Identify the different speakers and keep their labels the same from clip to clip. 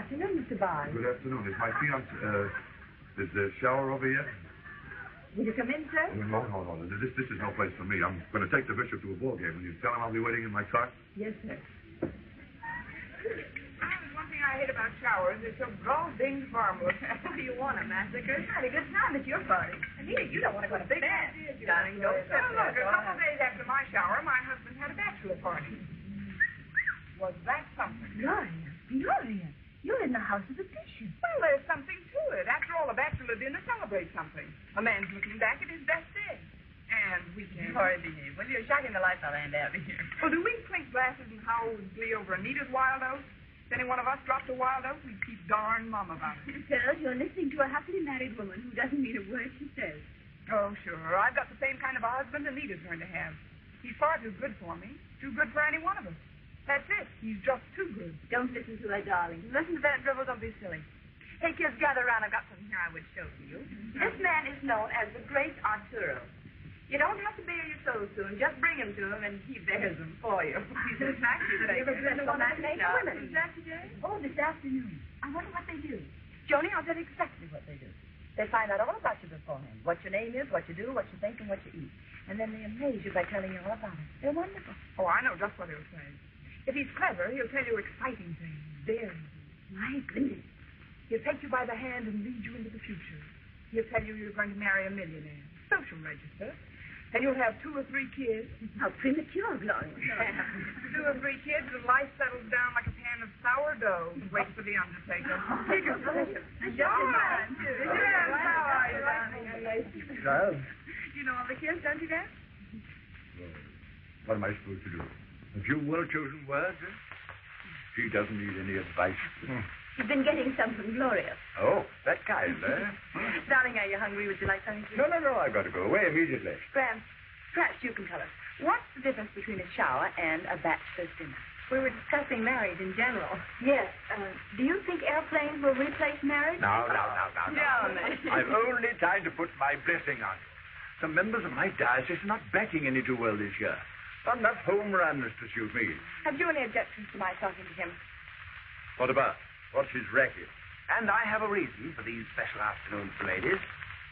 Speaker 1: afternoon, Mr. Barnes.
Speaker 2: Good afternoon. Is my fiancé, is the shower over here?
Speaker 1: Will you come in, sir?
Speaker 2: No. This is no place for me. I'm going to take the bishop to a ball game. Will you tell him I'll be waiting in my car?
Speaker 1: Yes, sir.
Speaker 3: One thing I hate about showers is so ding formless.
Speaker 1: What do you want, a massacre? It's had a good time at your party. Anita, you don't want to go to bed. Darling, don't
Speaker 3: Well, look, a couple of days after my shower, my husband had a bachelor party. Was that something?
Speaker 1: Gloria, you're in the house of the bishop.
Speaker 3: Well, there's something to it. After all, a bachelor dinner celebrates something. A man's looking back at his best day. And we can...
Speaker 1: Sorry, behave. Well, you're shocking the life out of out of here.
Speaker 3: Well, do we clink glasses and howl with glee over Anita's wild oats? If any one of us dropped a wild oat, we'd keep darn mum about it.
Speaker 1: Girls, you're listening to a happily married woman who doesn't mean a word she says.
Speaker 3: Oh, sure. I've got the same kind of a husband Anita's going to have. He's far too good for me. Too good for any one of us. That's it. He's just too good.
Speaker 1: Don't listen to her, darling. Listen to that drivel. Don't be silly. Hey, kids, gather around. I've got something here I would show to you. This man is known as the Great Arturo. You don't have to bare your soul to him. Just bring him to him, and he bears them for you. He's a factory that I represent one of the women. Is that today? Oh, this afternoon. I wonder what they do. Joni, I'll tell you exactly what they do. They find out all about you beforehand. What your name is, what you do, what you think, and what you eat. And then they amaze you by telling you all about it. They're wonderful.
Speaker 3: Oh, I know just what he'll say. If he's clever, he'll tell you exciting things, daring things.
Speaker 1: My goodness.
Speaker 3: He'll take you by the hand and lead you into the future. He'll tell you you're going to marry a millionaire. Social register. And you'll have 2 or 3 kids.
Speaker 1: How premature, Gloria.
Speaker 3: 2 or 3 kids, and life settles down like a pan of sourdough. Wait for the undertaker. Take a
Speaker 1: Just in time, too.
Speaker 3: Yes, how are you, darling?
Speaker 2: Child?
Speaker 1: You know all the kids, don't you, Dad?
Speaker 2: Well, what am I supposed to do? A few well-chosen words, eh? She doesn't need any advice.
Speaker 1: You've been getting some from Gloria.
Speaker 2: Oh, that kind, eh?
Speaker 1: Darling, are you hungry? Would you like something to eat?
Speaker 2: No, I've got to go away immediately.
Speaker 1: Perhaps you can tell us. What's the difference between a shower and a bachelor's dinner? We were discussing marriage in general. Yes. Do you think airplanes will replace marriage?
Speaker 2: No.
Speaker 1: No.
Speaker 2: I've only time to put my blessing on it. Some members of my diocese are not backing any too well this year. Not enough home runs to suit me.
Speaker 1: Have you any objections to my talking to him?
Speaker 2: What about? What's his racket?
Speaker 4: And I have a reason for these special afternoons for ladies.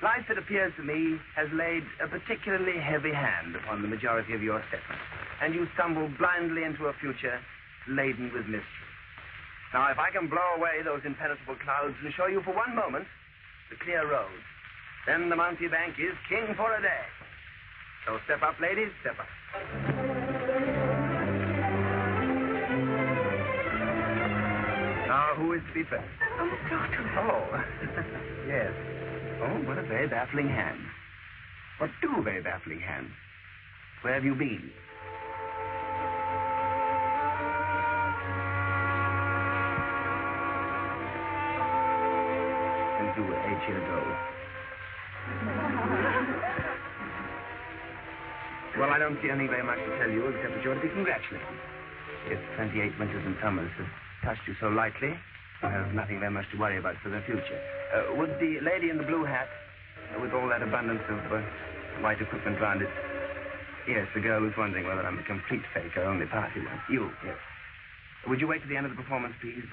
Speaker 4: Life, it appears to me, has laid a particularly heavy hand upon the majority of your settlement, and you stumble blindly into a future laden with mystery. Now, if I can blow away those impenetrable clouds and show you for one moment the clear road, then the mountebank is king for a day. So step up, ladies, step up. Now, who is to be first?
Speaker 1: Oh, Doctor.
Speaker 4: Oh, yes. Oh, what a very baffling hand. What 2 very baffling hands? Where have you been? Since you were 8 years old. Well, I don't see anything very much to tell you except that you're to be congratulated. If 28 winters and summers have touched you so lightly, you have nothing very much to worry about for the future. Would the lady in the blue hat, with all that abundance of white equipment round it... Yes, the girl who's wondering whether I'm a complete fake or only partly one. You, yes. Would you wait till the end of the performance, please?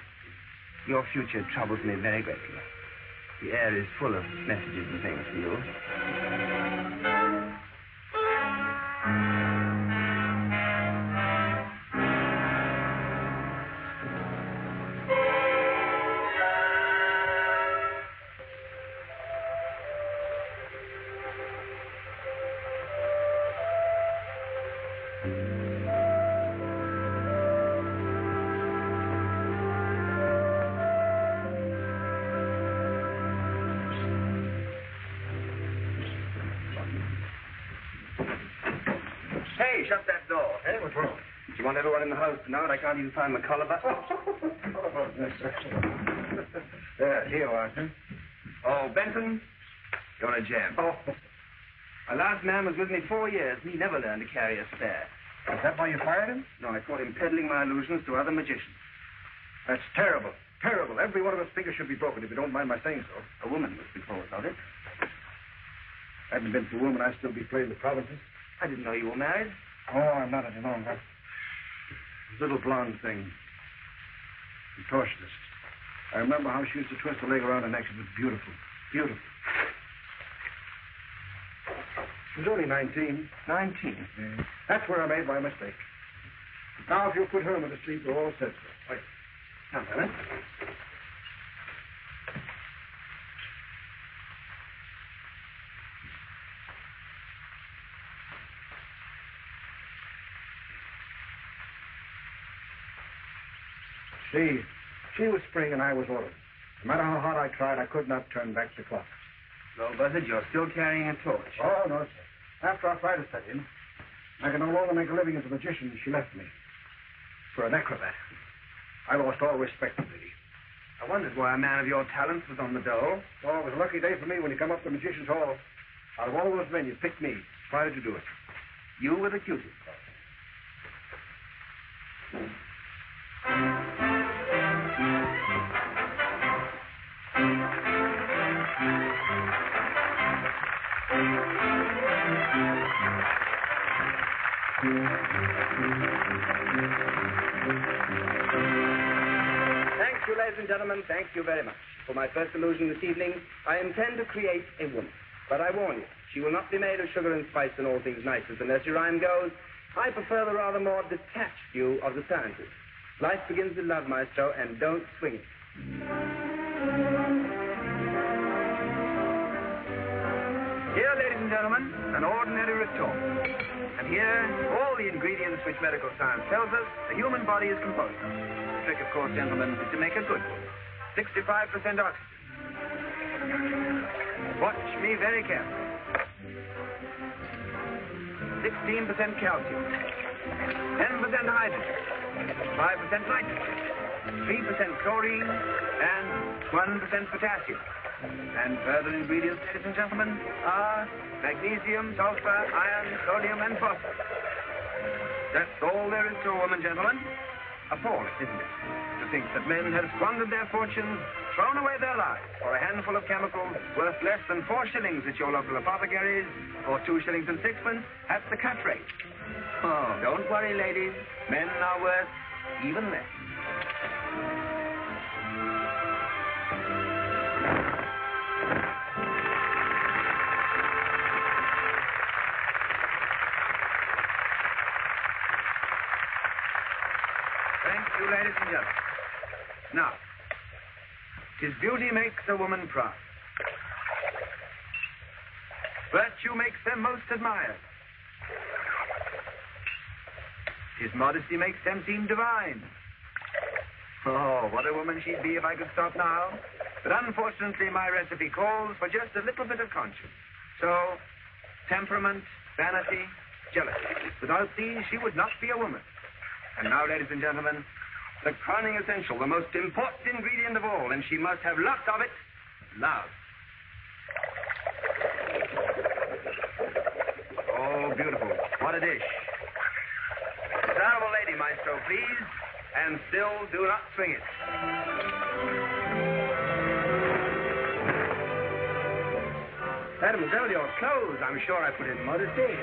Speaker 4: Your future troubles me very greatly. The air is full of messages and things for you. Hey, shut that door.
Speaker 2: Hey, what's wrong?
Speaker 4: Do you want everyone in the house to know that I can't even find my collar button?
Speaker 2: Here you are, sir.
Speaker 4: Oh, Benton, you're a gem.
Speaker 2: Oh.
Speaker 4: My last man was with me 4 years, and he never learned to carry a spare.
Speaker 2: Is that why you fired him?
Speaker 4: No, I caught him peddling my illusions to other magicians.
Speaker 2: That's terrible. Terrible. Every one of his fingers should be broken, if you don't mind my saying so.
Speaker 4: A woman was the cause of it.
Speaker 2: Hadn't been for a woman, I'd still be playing the provinces.
Speaker 4: I didn't know you were married.
Speaker 2: Oh, I'm not any longer. Little blonde thing. Contortionist.
Speaker 5: I remember how she used to twist her leg around her neck. She was beautiful. Beautiful. She was only 19.
Speaker 4: 19?
Speaker 5: That's where I made my mistake. Now, if you put Herman to sleep, we're all set. Right.
Speaker 4: Come, Herman.
Speaker 5: See, she was spring and I was autumn. No matter how hard I tried, I could not turn back the clock.
Speaker 4: Well, Buzzard, you're still carrying a torch.
Speaker 5: Oh, no, sir. After arthritis set in, I could no longer make a living as a magician, and she left me. For an acrobat. I lost all respect for the lady.
Speaker 4: I wondered why a man of your talents was on the dole.
Speaker 5: Oh, it was a lucky day for me when you come up to Magician's Hall. Out of all those men, you picked me. Why did you do it?
Speaker 4: You were the cutest. Thank you, ladies and gentlemen. Thank you very much. For my first illusion this evening, I intend to create a woman. But I warn you, she will not be made of sugar and spice and all things nice as the nursery rhyme goes. I prefer the rather more detached view of the sciences. Life begins with love, maestro, and don't swing it. Here, ladies and gentlemen, an ordinary retort. And here, all the ingredients which medical science tells us the human body is composed of. The trick, of course, gentlemen, is to make a good one. 65% oxygen. Watch me very carefully. 16% calcium. 10% hydrogen. 5% nitrogen. 3% chlorine. And 1% potassium. And further ingredients, ladies and gentlemen, are magnesium, sulfur, iron, sodium, and phosphorus. That's all there is to a woman, gentlemen. Appalling, isn't it? To think that men have squandered their fortunes, thrown away their lives for a handful of chemicals worth less than 4 shillings at your local apothecaries, or 2 shillings and 6pence at the cut rate. Oh, don't worry, ladies. Men are worth even less. Thank you, ladies and gentlemen. Now, 'tis beauty makes a woman proud. Virtue makes them most admired. 'Tis modesty makes them seem divine. Oh, what a woman she'd be if I could stop now. But unfortunately, my recipe calls for just a little bit of conscience. So, temperament, vanity, jealousy. Without these, she would not be a woman. And now, ladies and gentlemen, the crowning essential, the most important ingredient of all, and she must have lots of it, love. Oh, beautiful. What a dish. Desirable lady, maestro, please, and still do not swing it. Mademoiselle, your clothes. I'm sure I put in modesty.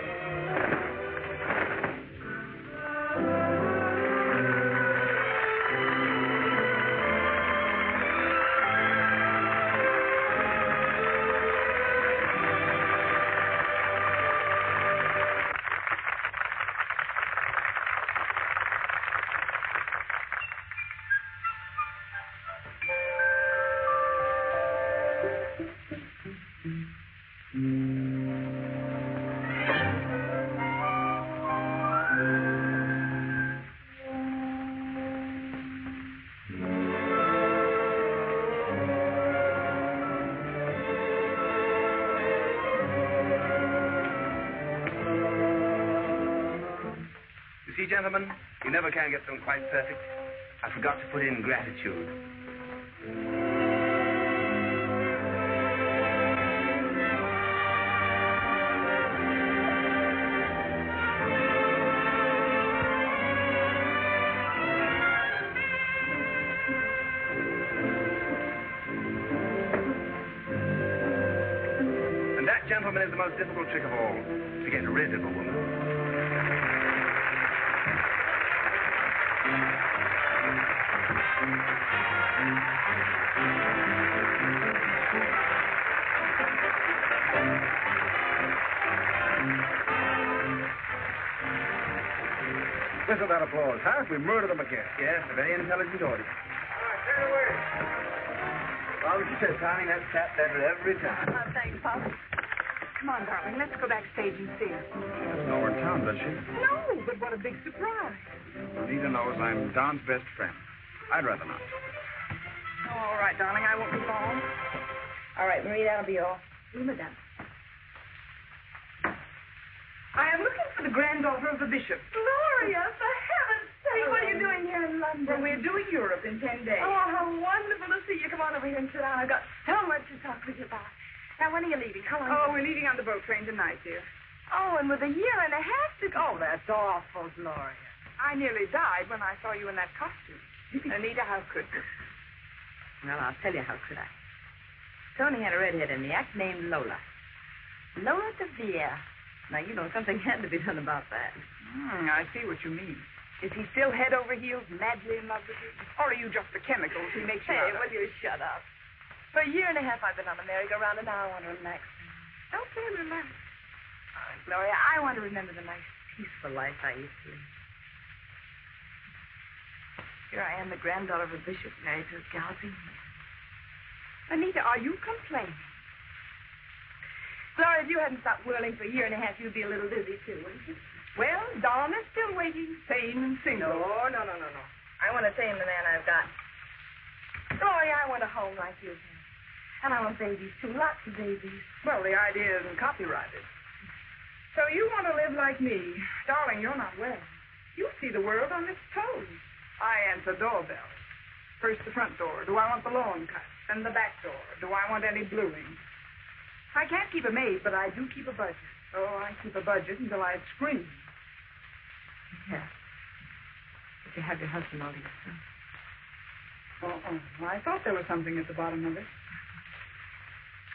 Speaker 4: You see, gentlemen, you never can get them quite perfect. I forgot to put in gratitude. And that, gentlemen, is the most difficult trick of all, to get rid of a woman. Thank you.
Speaker 5: Listen to that applause, huh? We murder them again.
Speaker 4: Yes, a very intelligent audience.
Speaker 5: All right, take it away.
Speaker 4: Well, just darling, that's tap better every time.
Speaker 1: Thanks, Pop. Come on, darling. Let's go backstage and see her.
Speaker 2: She doesn't know we're in town, does she?
Speaker 3: No, but what a big surprise.
Speaker 2: Rita knows I'm Don's best friend. I'd rather not.
Speaker 3: Oh, all right, darling. I won't be long.
Speaker 1: All right, Marie, that'll be all. Oui, madame.
Speaker 3: I am looking for the granddaughter of the bishop.
Speaker 1: Gloria, for heaven's sake, what are you doing here in London?
Speaker 3: Well, we're doing Europe in 10 days.
Speaker 1: Oh, how wonderful to see you. Come on over here and sit down. I've got so much to talk with you about. Now, when are you leaving? How long?
Speaker 3: Oh, we're leaving on the boat train tonight, dear.
Speaker 1: Oh, and with a year and a half to go. Oh, that's awful, Gloria.
Speaker 3: I nearly died when I saw you in that costume. Anita, how could you?
Speaker 1: Well, I'll tell you how could I. Tony had a redhead in the act named Lola. Lola DeVere. Now, you know, something had to be done about that.
Speaker 3: I see what you mean. Is he still head over heels, madly in love with you? Or are you just the chemicals he makes you out of?
Speaker 1: Will you shut up? For a year and a half, I've been on the merry-go-round, and now I want to relax.
Speaker 3: Okay, relax.
Speaker 1: Oh, Gloria, I want to remember the nice, peaceful life I used to live. Here I am, the granddaughter of a bishop, married to a galloping horse.
Speaker 3: Anita, are you complaining?
Speaker 1: Gloria, if you hadn't stopped whirling for a year and a half, you'd be a little dizzy, too, wouldn't you?
Speaker 3: Well, Don is still waiting, sane and single.
Speaker 1: No. I want to tame the man I've got. Gloria, I want a home like you have. And I want babies, too. Lots of babies.
Speaker 3: Well, the idea isn't copyrighted. So you want to live like me. Darling, you're not well. You see the world on its toes. I answer doorbells. First the front door. Do I want the lawn cut? And the back door. Do I want any bluing? I can't keep a maid, but I do keep a budget. Oh, I keep a budget until I scream.
Speaker 1: Yeah. But you have your husband all to yourself.
Speaker 3: I thought there was something at the bottom of it.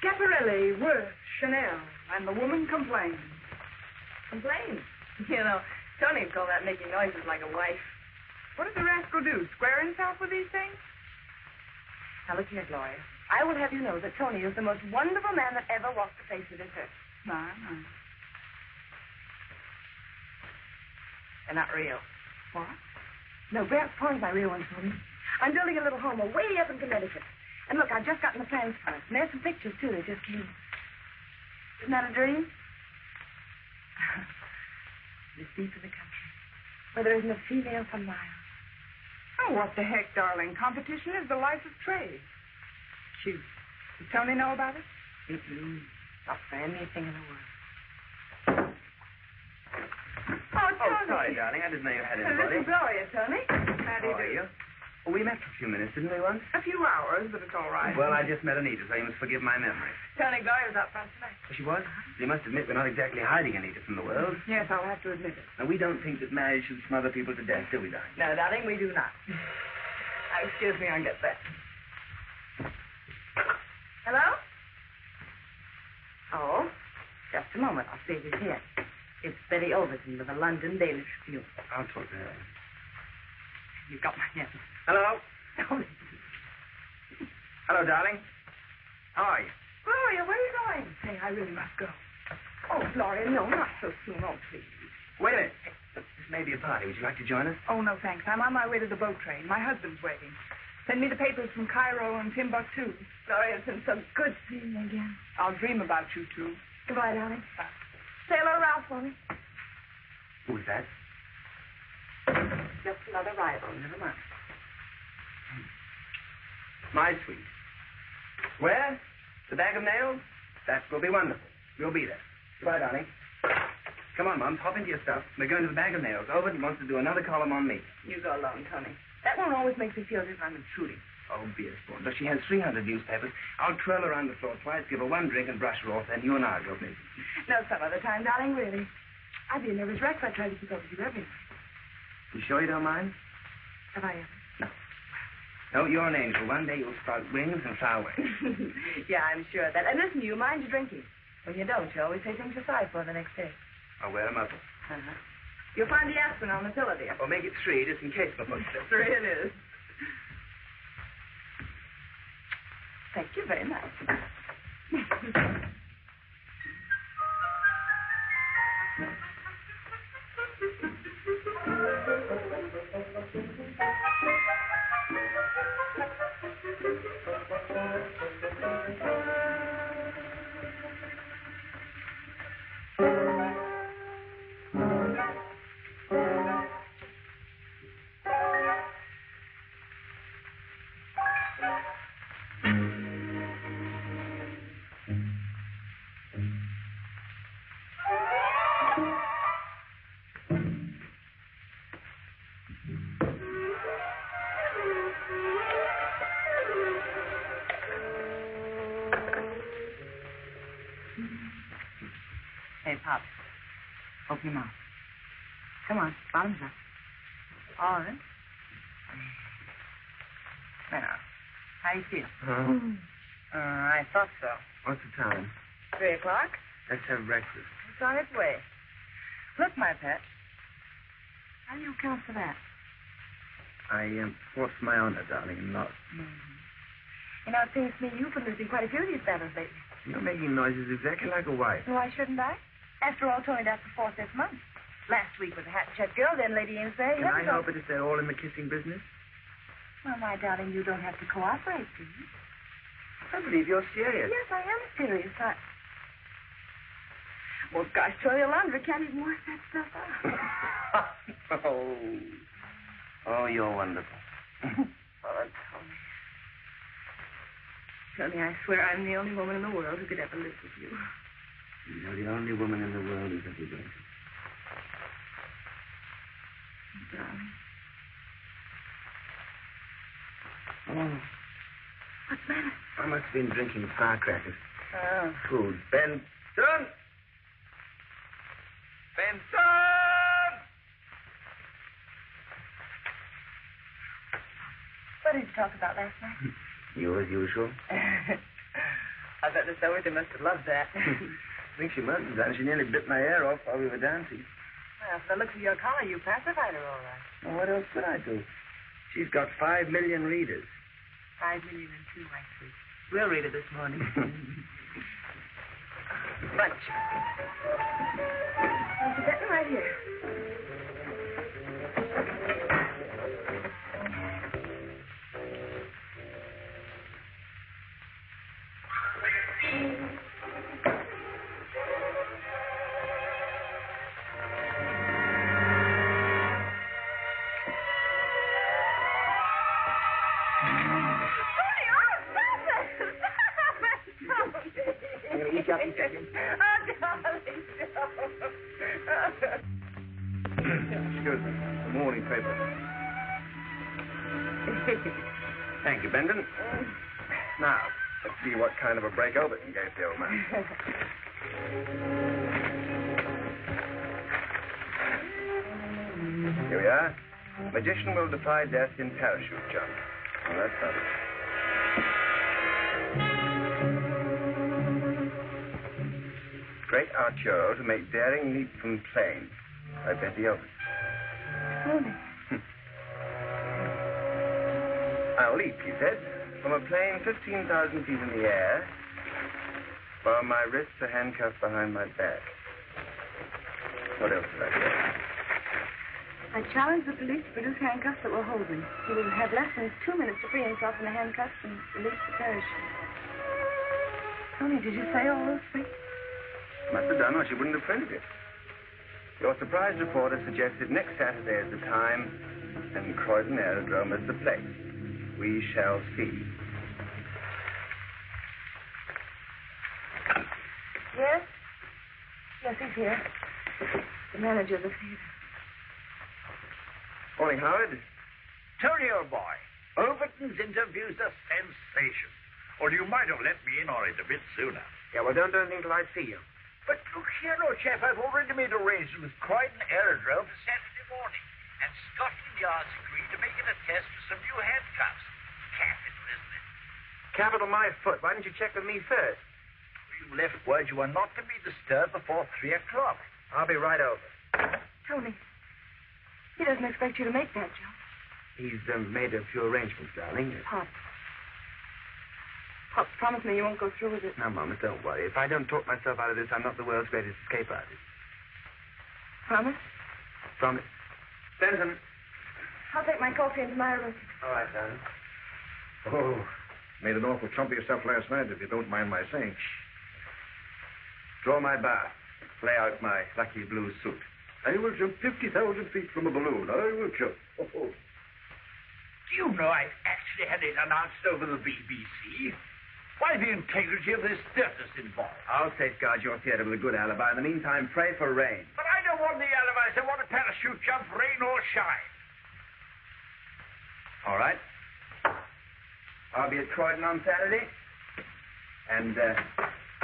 Speaker 3: Schiaparelli, Worth, Chanel, and the woman complains.
Speaker 1: Complain. You know, Tony'd call that making noises like a wife.
Speaker 3: What did the rascal do? Square himself with these things?
Speaker 1: Now, look here, Gloria. I will have you know that Tony is the most wonderful man that ever walked the face of this earth.
Speaker 3: No.
Speaker 1: They're not real.
Speaker 3: What?
Speaker 1: No, Grant's pawned my real ones for me. I'm building a little home away up in Connecticut. And look, I've just gotten the plans for it. And there's some pictures, too, that just came. Isn't that a dream? This deep in the country, where there isn't a female for miles.
Speaker 3: Oh, what the heck, darling. Competition is the life of trade. Cute. Does Tony know about it?
Speaker 1: Not for anything in the world.
Speaker 4: Oh, sorry, darling. I didn't know you had anybody.
Speaker 1: This is Gloria, Tony.
Speaker 3: How do you
Speaker 4: How are
Speaker 3: do?
Speaker 4: you? Oh, we met for a few minutes, didn't we, once?
Speaker 3: A few hours, but it's all right.
Speaker 4: Well, I just met Anita, so you must forgive my memory.
Speaker 1: Tony, Gloria's out front tonight.
Speaker 4: She was? You must admit we're not exactly hiding Anita from the world.
Speaker 3: Yes, I'll have to admit it.
Speaker 4: Now, we don't think that marriage should smother people to death, do we, darling?
Speaker 1: No, darling, we do not. Now, excuse me, I'll get that. Hello? Oh, just a moment. I'll see if he's here. It's Betty Overton with the London Daily Tribune.
Speaker 4: I'll talk to her.
Speaker 1: You've got my hand.
Speaker 4: Hello?
Speaker 1: Oh,
Speaker 4: Hello, darling. How are you?
Speaker 1: Gloria, where are you going? Say, I really must go. Oh, Gloria, no, not so soon. Oh, please.
Speaker 4: Wait a minute. This may be a party. Would you like to join us?
Speaker 3: Oh, no, thanks. I'm on my way to the boat train. My husband's waiting. Send me the papers from Cairo and Timbuktu.
Speaker 1: Gloria, it's been so good seeing you again.
Speaker 3: I'll dream about you, too.
Speaker 1: Goodbye, darling. Say hello to Ralph for me.
Speaker 4: Who's that?
Speaker 1: Just another rival. Never mind.
Speaker 4: My sweet. Where? The bag of nails? That will be wonderful. We'll be there. Goodbye, darling. Come on, Mom. Hop into your stuff. We're going to the bag of nails. Overton wants to do another column on me.
Speaker 1: You go alone, Tony. That one always makes me feel as if I'm intruding.
Speaker 4: Oh, be a sport. Look, she has 300 newspapers. I'll twirl her around the floor twice, give her one drink, and brush her off. Then you and I'll go busy.
Speaker 1: No, some other time, darling, really. I'd be a nervous wreck if I tried to keep up with you every night.
Speaker 4: You sure you don't mind?
Speaker 1: Have I ever?
Speaker 4: No. No, you're an angel. One day you'll sprout wings and fly away.
Speaker 1: Yeah, I'm sure of that. And listen, you mind your drinking. When you don't, you always say things you're sorry for the next day.
Speaker 4: I'll wear a muzzle.
Speaker 1: Uh-huh. You'll find the aspirin on the pillow, dear.
Speaker 4: Or make it 3, just in case the foot slips.
Speaker 1: 3 it is. Thank you very much. Open your mouth. Come on, bottoms up. All right. Now, how do you feel? I thought so.
Speaker 4: What's the time?
Speaker 1: 3 o'clock?
Speaker 4: Let's have breakfast.
Speaker 1: It's on its way. Look, my pet. How do you account for that?
Speaker 4: I forced my honor, darling, and lost.
Speaker 1: You know, it seems to me you've been losing quite a few of these battles lately.
Speaker 4: You're making noises exactly like a wife.
Speaker 1: Why shouldn't I? After all, Tony, that's the fourth this month. Last week was a hat-check girl, then Lady Amesbury.
Speaker 4: Can I help it if they're all in the kissing business?
Speaker 1: Well, my darling, you don't have to cooperate, do you?
Speaker 4: I believe you're serious.
Speaker 1: Yes, I am serious. Well, gosh, Tony, the laundry can't even wash that stuff out.
Speaker 4: Oh, you're wonderful.
Speaker 1: Oh, Tony. Tony, I swear I'm the only woman in the world who could ever live with you.
Speaker 4: You're the only woman in the world who's ever going to.
Speaker 1: Darling.
Speaker 4: Oh,
Speaker 1: What's the matter?
Speaker 4: I must have been drinking firecrackers.
Speaker 1: Oh.
Speaker 4: Food. Benson! Benson!
Speaker 1: What did you talk about last night?
Speaker 4: You as usual.
Speaker 1: I bet Miss Doherty must have loved that.
Speaker 4: I think she must have done. She nearly bit my ear off while we were dancing.
Speaker 1: Well, from the looks of your collar, you pacified her all right.
Speaker 4: Well, what else could I do? She's got 5 million readers.
Speaker 1: 5 million and 2, I see. We'll read it this morning. Bunch. Well, you're sitting right here.
Speaker 5: Excuse me. The morning paper.
Speaker 4: Thank you, Benton.
Speaker 5: Now, let's see what kind of a break Overton gave the old man. Here we are. Magician will defy death in parachute jump. Well, that's not it. Great Arturo to make daring leap from plane. I bet the Overton.
Speaker 1: Tony.
Speaker 5: I'll leap, he said, from a plane 15,000 feet in the air, while my wrists are handcuffed behind my back. What else did I say?
Speaker 1: I challenge the police to produce handcuffs that will hold him. He will have less than 2 minutes to free himself from the handcuffs and release the parachute. Tony, did you say all those things?
Speaker 5: Must have done, or she wouldn't have printed it. Your surprise reporter suggested next Saturday as the time and Croydon Aerodrome as the place. We shall see.
Speaker 1: Yes? Yes, he's here. The manager of the theater.
Speaker 5: Morning, Howard.
Speaker 2: Tony, old boy, Overton's interview's a sensation. Or you might have let me in on it a bit sooner.
Speaker 5: Yeah, well, don't do anything till I see you.
Speaker 2: But look here, old chap, I've already made arrangements with Croydon Aerodrome for Saturday morning. And Scotland Yard's agreed to make it a test for some new handcuffs. Capital, isn't it?
Speaker 5: Capital my foot. Why didn't you check with me first?
Speaker 2: You left word you were not to be disturbed before 3 o'clock.
Speaker 5: I'll be right over.
Speaker 1: Tony, he doesn't expect you to make that jump.
Speaker 4: He's made a few arrangements, darling.
Speaker 1: Pop. Pop, promise me you won't go through with it.
Speaker 4: Now, Mama, don't worry. If I don't talk myself out of this, I'm not the world's greatest escape artist.
Speaker 1: Promise?
Speaker 4: Promise. Benson.
Speaker 1: I'll take my coffee into my room.
Speaker 4: All right, darling.
Speaker 5: Oh, made an awful chump of yourself last night, if you don't mind my saying. Draw my bar. Lay out my lucky blue suit. I will jump 50,000 feet from a balloon. I will jump. Oh.
Speaker 2: Do you know I've actually had it announced over the BBC? Why, the integrity of this theater's involved.
Speaker 4: I'll safeguard your theater with a good alibi. In the meantime, pray for rain.
Speaker 2: But I don't want the alibis. I want a parachute jump, rain or shine.
Speaker 4: All right. I'll be at Croydon on Saturday. And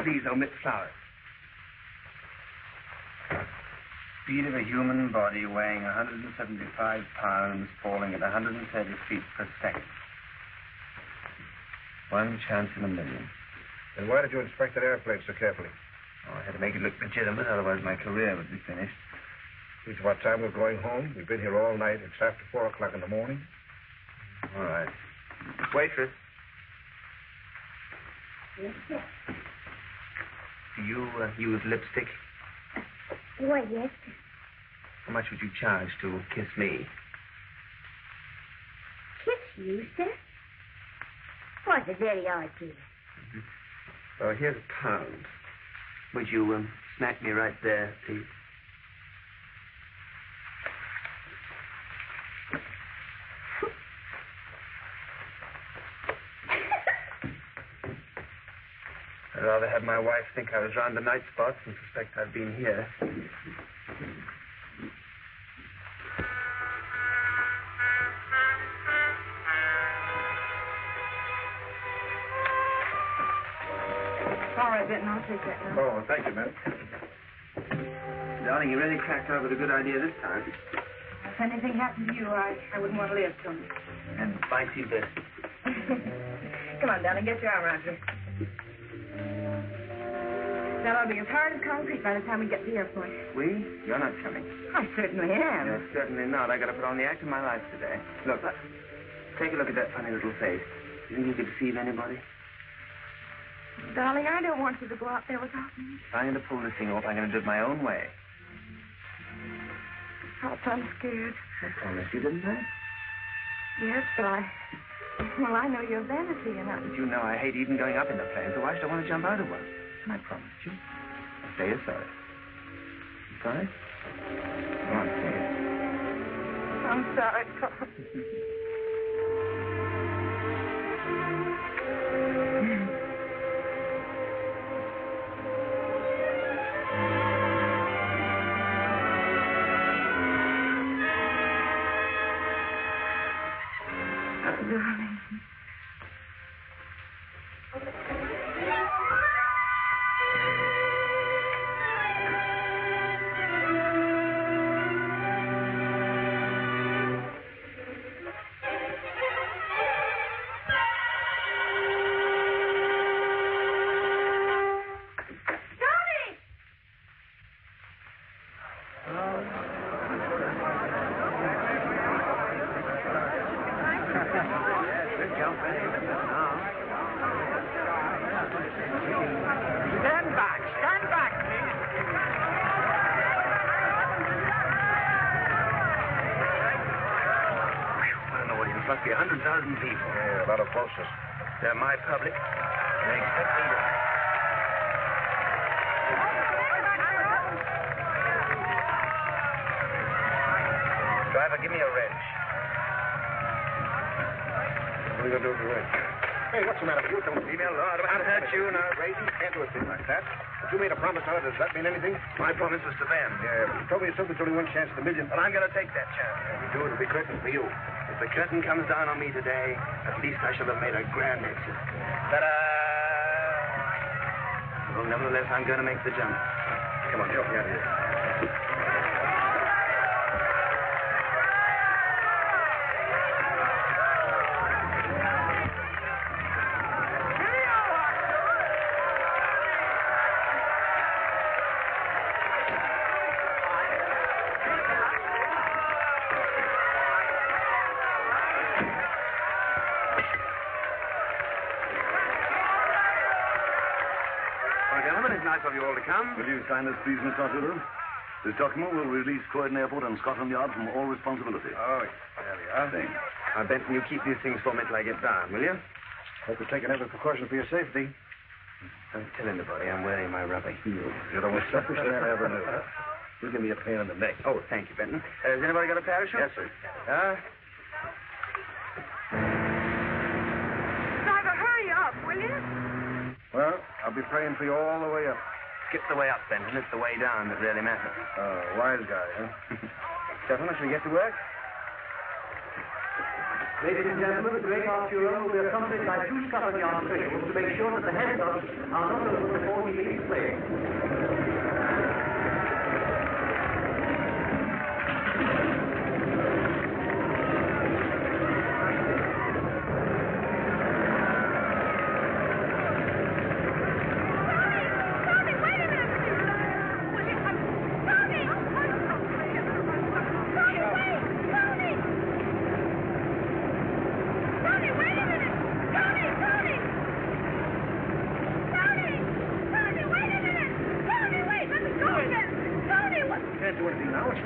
Speaker 4: please omit flowers. speed of a human body weighing 175 pounds, falling at 130 feet per second. One chance in a million.
Speaker 6: Then why did you inspect that airplane so carefully?
Speaker 4: Oh, I had to make it look legitimate, otherwise my career would be finished.
Speaker 6: It's about time we're going home. We've been here all night. It's after 4 o'clock in the morning.
Speaker 4: All right. Waitress.
Speaker 7: Yes, sir.
Speaker 4: Do you use lipstick?
Speaker 7: Why, yes, sir.
Speaker 4: How much would you charge to kiss me?
Speaker 7: Kiss you, sir? What's a very odd deal.
Speaker 4: Oh, here's £1. Would you smack me right there, please? I'd rather have my wife think I was round the night spots than suspect I'd been here.
Speaker 3: All right, Benton, I'll take that now.
Speaker 6: Oh, thank you, ma'am.
Speaker 4: Darling, you really cracked out with a good idea this time.
Speaker 3: If anything happened to you, I wouldn't want to live, Tony.
Speaker 4: And vice versa.
Speaker 3: Come on, darling, get your arm around here. That'll be as hard as concrete by the time we get to the airport.
Speaker 4: We? You're not coming.
Speaker 3: I certainly am.
Speaker 4: No, certainly not. I got to put on the act of my life today. Look, take a look at that funny little face. You think you could deceive anybody?
Speaker 3: Darling, I don't want you to go out there without me.
Speaker 4: If I'm going to pull this thing off, I'm going to do it my own way.
Speaker 3: Oh, I'm scared.
Speaker 4: I promised you, didn't I?
Speaker 3: Yes, but well, I know your vanity, and
Speaker 4: But you know I hate even going up in the plane, so why should I want to jump out of one? I promised you. Say you're sorry. You sorry? Come on, say it.
Speaker 3: I'm sorry, Tom. Darling.
Speaker 4: Must be 100,000 people.
Speaker 6: Yeah, a lot of posters.
Speaker 4: They're my public. They expect me to... Driver, give me a wrench.
Speaker 6: What are you going to do with the wrench? Hey, what's the matter with you? Don't leave me alone.
Speaker 4: I'll hurt you now.
Speaker 6: Crazy? You can't do a thing like that. If you made a promise to her, does that mean anything?
Speaker 4: My promise was to them.
Speaker 6: Yeah, but you told me yourself there's only one chance in a million.
Speaker 4: But I'm going to take that chance.
Speaker 6: If you do, it'll be curtains for you.
Speaker 4: If the curtain comes down on me today, at least I shall have made a grand exit. Ta-da! Well, nevertheless, I'm going to make the jump.
Speaker 6: Come on, help me out here.
Speaker 4: Nice of you all to come.
Speaker 8: Will you sign this, please, Mr. Arturo? This document will release Croydon Airport and Scotland Yard from all responsibility.
Speaker 4: Oh, there we are.
Speaker 8: Thanks.
Speaker 4: Now, Benton, you keep these things for me till I get down, will you?
Speaker 6: Hope you're taking every precaution for your safety.
Speaker 4: Don't tell anybody I'm wearing my rubber heels.
Speaker 6: You're the most selfish man I ever knew. You give me a pain in the neck.
Speaker 4: Oh, thank you, Benton. Has anybody got a parachute?
Speaker 6: Yes, sir.
Speaker 3: Driver, hurry up, will you?
Speaker 6: Well, I'll be praying for you all the way up.
Speaker 4: Skip the way up, Benton. It's the way down that really matters.
Speaker 6: Wise guy, huh?
Speaker 4: Gentlemen, shall we get to work?
Speaker 9: Ladies and gentlemen, the great Arturo will be accompanied by 2 Scotland Yard officials to make sure that the handcuffs are not opened before he leaves plane.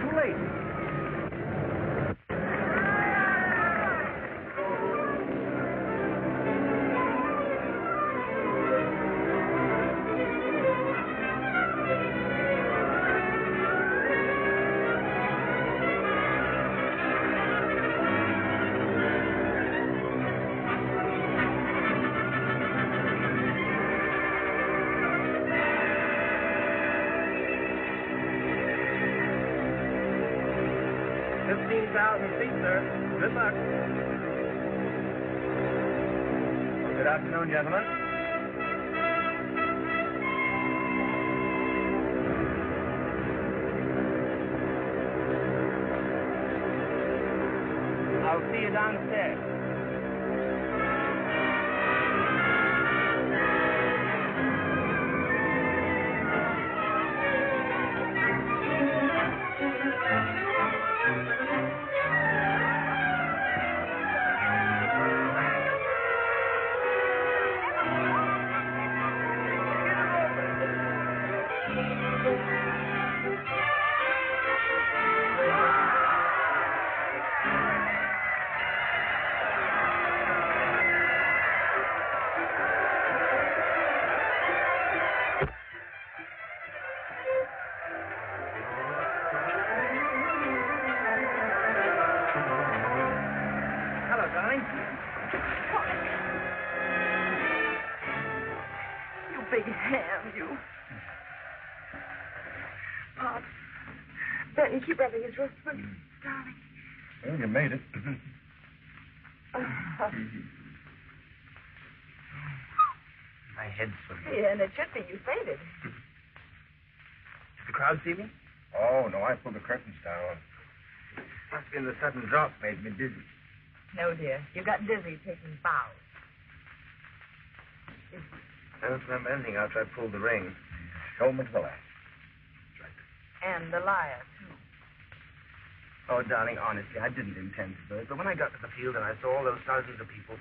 Speaker 9: too late.
Speaker 4: Good luck. Good afternoon, gentlemen. I'll see you downstairs.
Speaker 3: Big ham, you. Pop. Benny, keep rubbing his wrist, will you, darling?
Speaker 6: Well, you made it.
Speaker 4: My head's swimming.
Speaker 3: Yeah, and it should be. You fainted.
Speaker 4: Did the crowd see me?
Speaker 6: Oh, no, I pulled the curtains down.
Speaker 4: Must have been the sudden drop made me dizzy.
Speaker 3: No, dear. You got dizzy taking bows.
Speaker 4: I don't remember anything after I pulled the ring.
Speaker 6: Showman's the last.
Speaker 4: That's right.
Speaker 3: And the liar, too.
Speaker 4: Oh, darling, honestly, I didn't intend to do it. But when I got to the field and I saw all those thousands of people,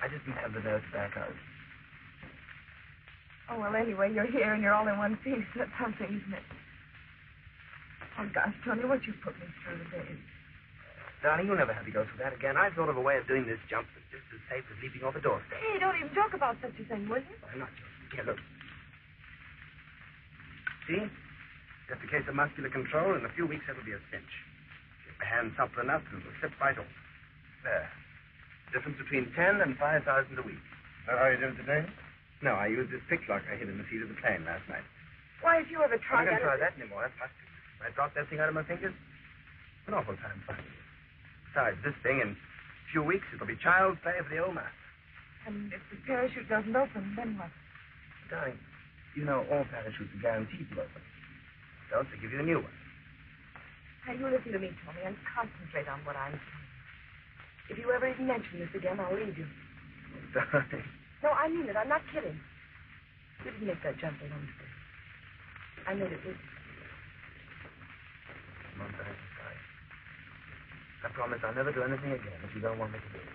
Speaker 4: I just didn't have the nerve to back out.
Speaker 3: Oh, well, anyway, you're here and you're all in one piece. That's something, isn't it? Oh, gosh, Tony, what you put me through today.
Speaker 4: Darling, you'll never have to go through that again. I thought of a way of doing this jump that's just as safe as leaping off a doorstep.
Speaker 3: Hey, don't even joke about such a thing, will you?
Speaker 4: I'm not joking. Here, look. See? Just a case of muscular control. In a few weeks, it'll be a cinch. Get the hand supple enough, and it'll slip right off. There. Difference between 10 and 5,000 a week.
Speaker 6: Is that how you did it today?
Speaker 4: No, I used this pick lock I hid in the seat of the plane last night.
Speaker 3: Why, if you ever
Speaker 4: I'm
Speaker 3: tried
Speaker 4: not going to
Speaker 3: that...
Speaker 4: try that anymore. That's muscular. I dropped that thing out of my fingers. An awful time finding it. Besides, this thing, in a few weeks, it'll be child's play for the old master.
Speaker 3: And if the parachute doesn't open, then what?
Speaker 4: Darling, you know all parachutes are guaranteed to open. Else they give you a new one.
Speaker 3: Now, you listen to me, Tony, and concentrate on what I'm saying. If you ever even mention this again, I'll leave you.
Speaker 4: Darling.
Speaker 3: No, I mean it. I'm not kidding. You didn't make that jump alone today. I made it with you.
Speaker 4: Come on, darling. I'm sorry. I promise I'll never do anything again if you don't want me to do it.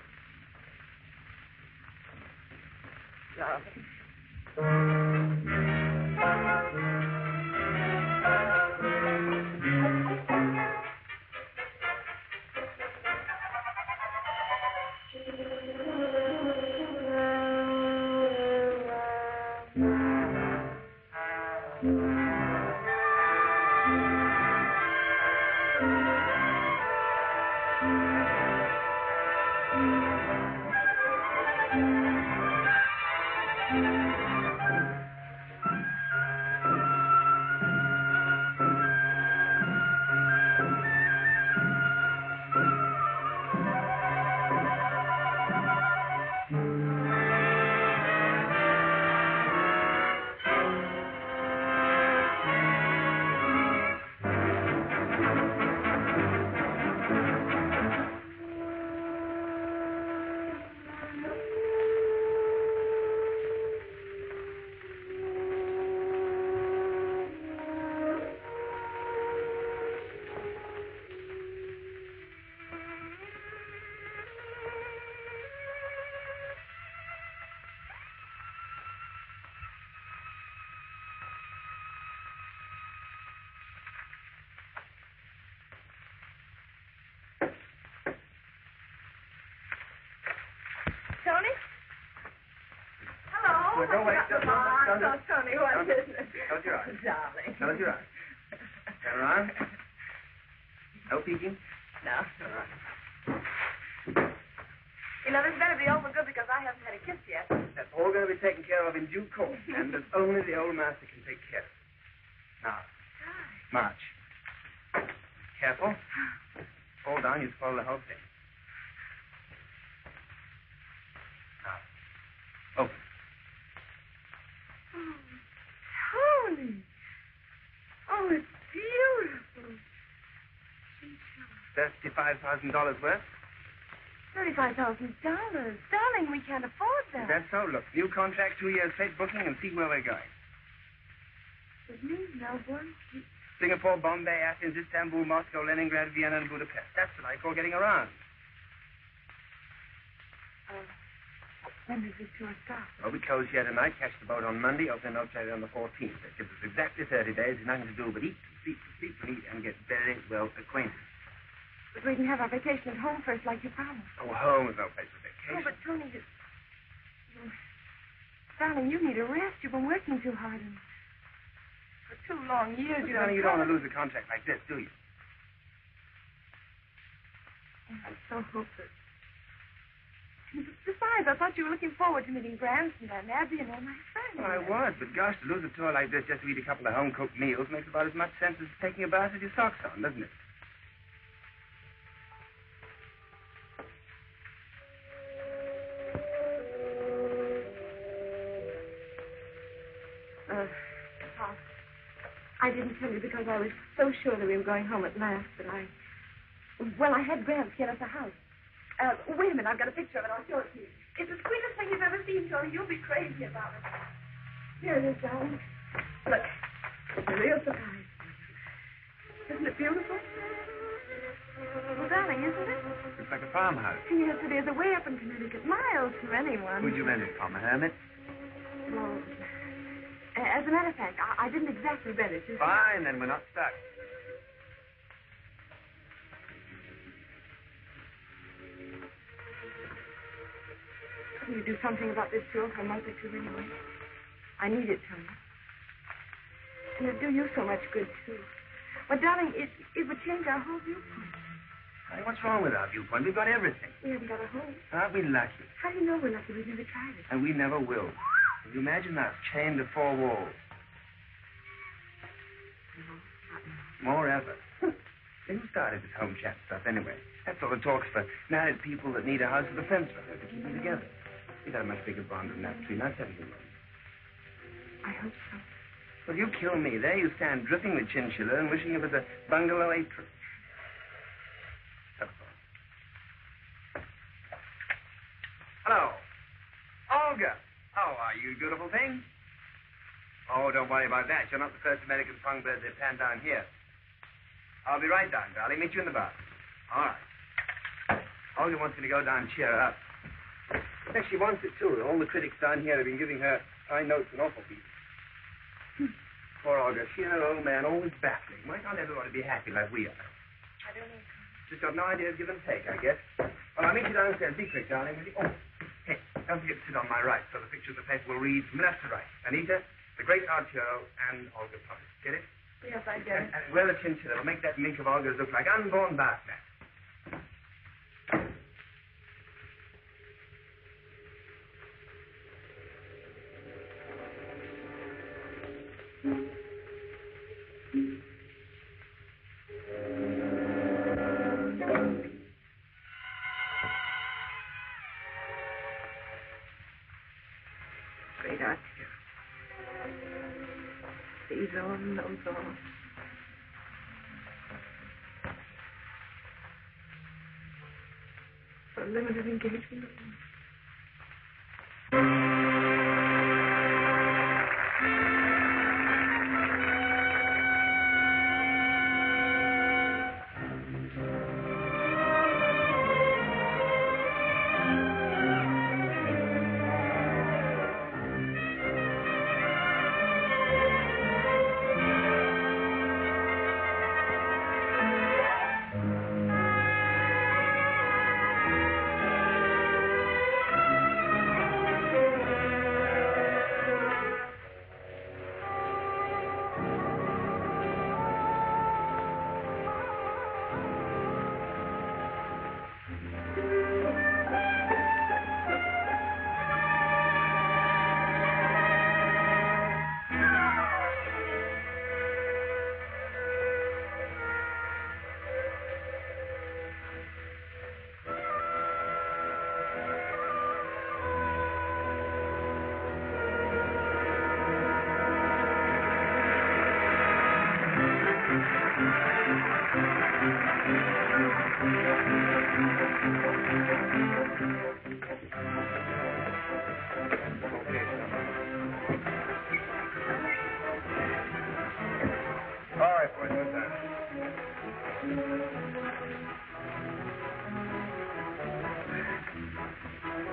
Speaker 5: No, wait. Don't
Speaker 1: Tony, what is it?
Speaker 5: Close your eyes.
Speaker 1: Darling.
Speaker 5: Close your eyes. Turn around. No peeking.
Speaker 1: No. All right. You know, this better be over good because I haven't had a kiss yet.
Speaker 5: That's all going to be taken care of in due course, and that only the old master can take care of. Now, march. Careful. Fall down, you spoil the whole thing. Now, open.
Speaker 1: Oh, Tony. Oh, it's beautiful.
Speaker 5: $35,000 worth?
Speaker 1: $35,000. Darling, we can't afford that.
Speaker 5: Is that so? Look, new contract, 2 years straight booking, and see where we're going.
Speaker 1: With me, Melbourne?
Speaker 5: Singapore, Bombay, Athens, Istanbul, Moscow, Leningrad, Vienna, and Budapest. That's what I call getting around.
Speaker 1: When does this tour start?
Speaker 5: Well, we close here tonight, catch the boat on Monday, open an outside on the 14th. That gives us exactly 30 days, nothing to do but eat, sleep, and eat, and get very well acquainted.
Speaker 1: But we can have our vacation at home first, like you promised.
Speaker 5: Oh, home is no place for vacation.
Speaker 1: Oh, but Tony, darling, you need a rest. You've been working too hard, and for 2 long years,
Speaker 5: Well, darling, you don't want to lose a contract like this, do you?
Speaker 1: I so hope that. Besides, I thought you were looking forward to meeting Branson and Abby and all my friends.
Speaker 5: Well, I was, but gosh, to lose a tour like this just to eat a couple of home-cooked meals makes about as much sense as taking a bath with your socks on, doesn't it?
Speaker 1: I didn't tell you because I was so sure that we were going home at last that I had Gramps get us a house. Wait a minute, I've got a picture of it. I'll show it to you. It's the sweetest thing you've ever seen, Tony. You'll be crazy about it. Here it is, darling. Look, it's a real surprise. Isn't it beautiful? Well, darling, isn't it?
Speaker 5: Looks like a farmhouse.
Speaker 1: Yes, it is. Away up in Connecticut. Miles from anyone.
Speaker 5: Who'd you rent it from, a hermit?
Speaker 1: Well, as a matter of fact, I didn't exactly rent it. Just...
Speaker 5: Fine, then we're not stuck.
Speaker 1: Couldn't you do something about this tour for a month or 2 anyway? I need it, Tony. And it'd do you so much good, too. But, darling, it would change our whole viewpoint.
Speaker 5: Hey, what's wrong with our viewpoint? We've got everything.
Speaker 1: We haven't got a home.
Speaker 5: Aren't we lucky?
Speaker 1: How do you know we're lucky? We've never tried it.
Speaker 5: And we never will. Can you imagine us chained to 4 walls?
Speaker 1: No, not now.
Speaker 5: More ever. Then who started this home chat stuff anyway? That's all the talk's for married people that need a house with a fence for her to keep them together. We've got a much bigger bond than that between us, haven't we?
Speaker 1: I hope so.
Speaker 5: Well, you kill me. There you stand dripping with chinchilla and wishing it was a bungalow apron. Hello. Olga. How are you, beautiful thing? Oh, don't worry about that. You're not the first American songbird they've panned down here. I'll be right down, darling. Meet you in the bar. All right. Olga wants me to go down and cheer her up. Yes, she wants it, too. All the critics down here have been giving her high notes and awful people. Poor Olga. She and her old man always battling. Why can't everybody be happy like we are?
Speaker 1: I don't know.
Speaker 5: She's got no idea of give and take, I guess. Well, I'll meet you downstairs. Be quick, darling, will you? Oh, hey, don't forget to sit on my right so the picture of the paper will read from left to right. Anita, the great Arturo, and Olga Potter. Get it?
Speaker 1: Yes, I get it.
Speaker 5: And wear the chinchilla. It'll make that mink of Olga's look like unborn bathmat.
Speaker 1: Sweetheart, these on, those on. For a limited engagement.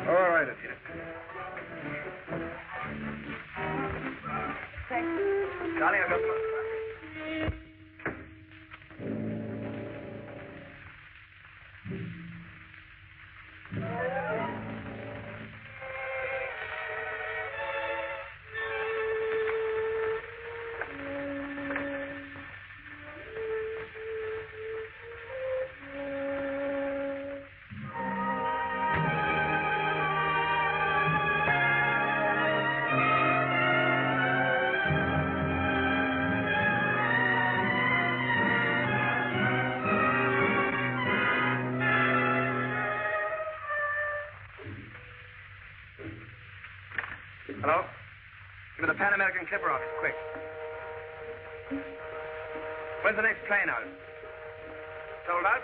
Speaker 6: All right, Lieutenant.
Speaker 3: Thanks.
Speaker 5: Darling, I've got... Hello? Give me the Pan American Clipper office, quick. When's the next train out? Sold out?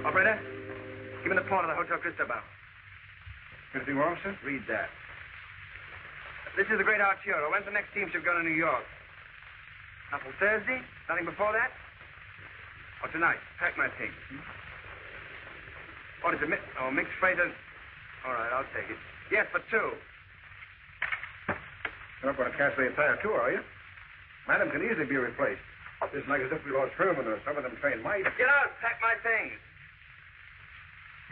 Speaker 5: Operator, give me the phone of the Hotel Cristobal.
Speaker 6: Anything wrong, sir?
Speaker 5: Read that. This is the Great Arturo. When's the next steamship going to New York? Not till Thursday? Nothing before that? Or tonight? Pack my things. What is it? Mixed freighter? All right, I'll take it. Yes, for two.
Speaker 6: You're not going to cancel the entire tour, are you? Madam can easily be replaced. It isn't like as if we lost Herman or some of them train might.
Speaker 5: Get out! Pack my things.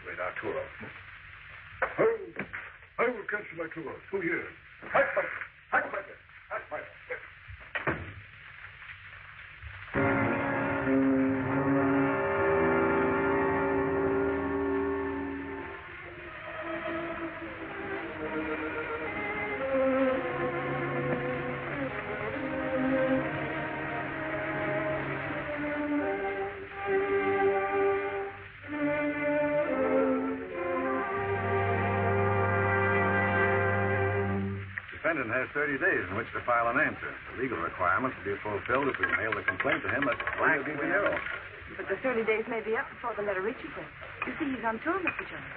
Speaker 6: Great Arturo. I will cancel my tour. 2 years.
Speaker 8: The defendant has 30 days in which to file an answer. The legal requirements will be fulfilled if we mail the complaint to him at Black Bureau.
Speaker 3: But the 30 days may be up before the letter reaches him. You see, he's on tour, Mr. Jones.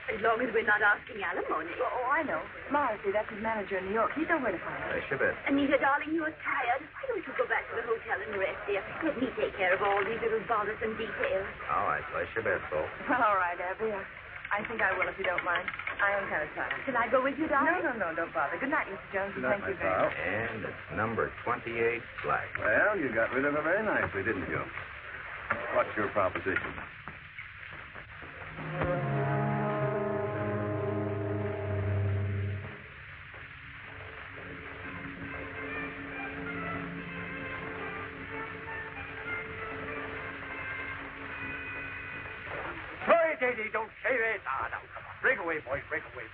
Speaker 7: As long as we're not asking alimony.
Speaker 3: Oh, I know. Morrissey, that's his manager in New York. He'd know where to find him.
Speaker 5: Shabbat.
Speaker 7: Anita, darling, you're tired. Why don't you go back to the hotel and rest, dear? Let me take care of all these little bothersome details.
Speaker 5: All right, place your bed, Paul.
Speaker 3: Well, all right, Abby. I think I will, if you don't mind. I am kind of tired.
Speaker 7: Shall I go with you, darling?
Speaker 3: No, don't bother. Good night, Mr. Jones, and thank you very much.
Speaker 5: And it's number 28 Black.
Speaker 8: Well, you got rid of her very nicely, didn't you? What's your proposition?
Speaker 2: Daddy, don't say it. Ah, now, come on. Break away, boys. Break away.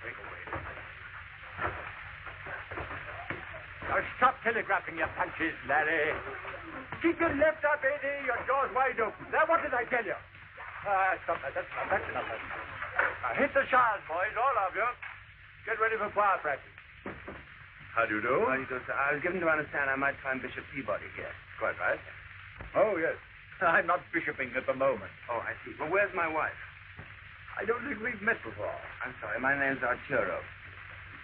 Speaker 2: Now, stop telegraphing your punches, Larry. Keep your left up, Eddie. Your jaw's wide open. Now, what did I tell you? Stop that. That's enough. Now, hit the showers, boys, all of you. Get ready for choir practice.
Speaker 6: How do you do?
Speaker 5: How do you do, sir? I was given to understand I might find Bishop Peabody here.
Speaker 6: Quite right. Oh, yes.
Speaker 2: I'm not bishoping at the moment.
Speaker 5: Oh, I see. Well, where's my wife?
Speaker 2: I don't think we've met before.
Speaker 5: I'm sorry. My name's Arturo.